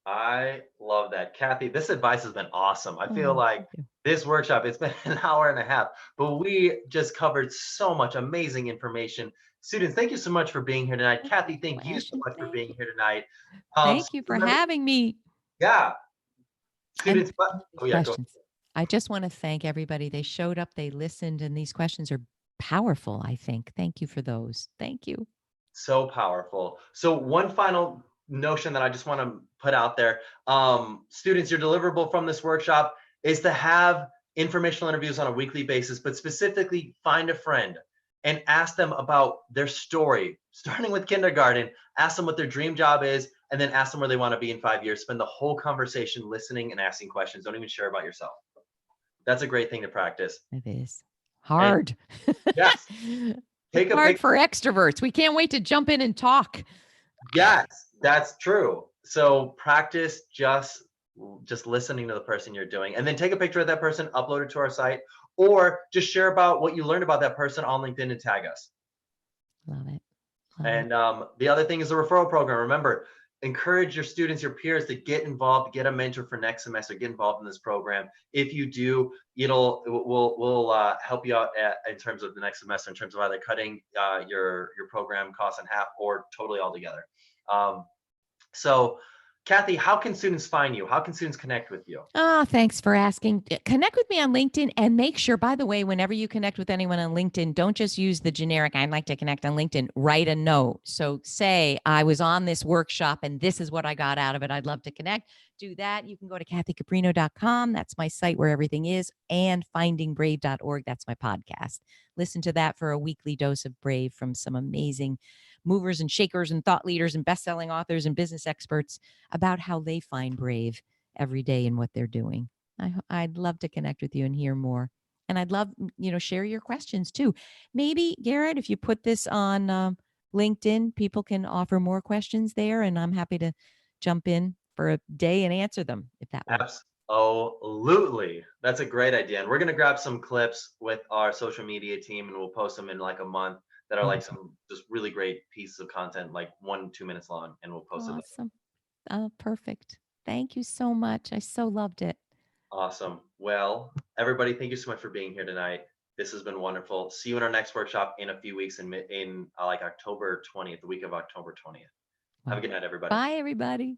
I love that. Kathy, this advice has been awesome. I feel Oh, like thank you. this workshop, it's been an hour and a half, but we just covered so much amazing information. Students, thank you so much for being here tonight. Kathy, thank you so Question. much for Thank being you. here tonight. Thank you for Remember, having me. yeah, And students, but these oh yeah, go. questions. I just want to thank everybody. They showed up, they listened, and these questions are powerful, I think. Thank you for those. Thank you. So powerful. So one final notion that I just want to put out there, students, your deliverable from this workshop is to have informational interviews on a weekly basis, but specifically find a friend and ask them about their story, starting with kindergarten. Ask them what their dream job is, and then ask them where they want to be in 5 years. Spend the whole conversation listening and asking questions. Don't even share about yourself. That's a great thing to practice. It is And hard. yes, It's take a hard picture. for extroverts. We can't wait to jump in and talk. Yes, that's true. So practice just listening to the person you're doing, and then take a picture of that person, upload it to our site, or just share about what you learned about that person on LinkedIn and tag us. Love it. Love it. And the other thing is the referral program. Remember, encourage your students, your peers to get involved, get a mentor for next semester, get involved in this program. If you do, we'll help you out in terms of the next semester, in terms of either cutting your program costs in half or totally all together. So Kathy, how can students find you? How can students connect with you? Oh, thanks for asking. Connect with me on LinkedIn and make sure, by the way, whenever you connect with anyone on LinkedIn, don't just use the generic, I'd like to connect on LinkedIn. Write a note. So say, I was on this workshop and this is what I got out of it. I'd love to connect. Do that. You can go to kathycaprino.com. That's my site where everything is, and findingbrave.org. That's my podcast. Listen to that for a weekly dose of Brave from some amazing movers and shakers and thought leaders and best-selling authors and business experts about how they find brave every day in what they're doing. I'd love to connect with you and hear more. And I'd love, share your questions too. Maybe, Garrett, if you put this on LinkedIn, people can offer more questions there. And I'm happy to jump in for a day and answer them if that works. Absolutely. That's a great idea. And we're going to grab some clips with our social media team and we'll post them in like a month that are like Wonderful. some just really great pieces of content, like 1-2 minutes long, and we'll post it. Awesome. Oh, perfect. Thank you so much. I so loved it. Awesome. Well, everybody, thank you so much for being here tonight. This has been wonderful. See you in our next workshop in a few weeks in like October 20th, the week of October 20th. Have a good night, everybody. Bye, everybody.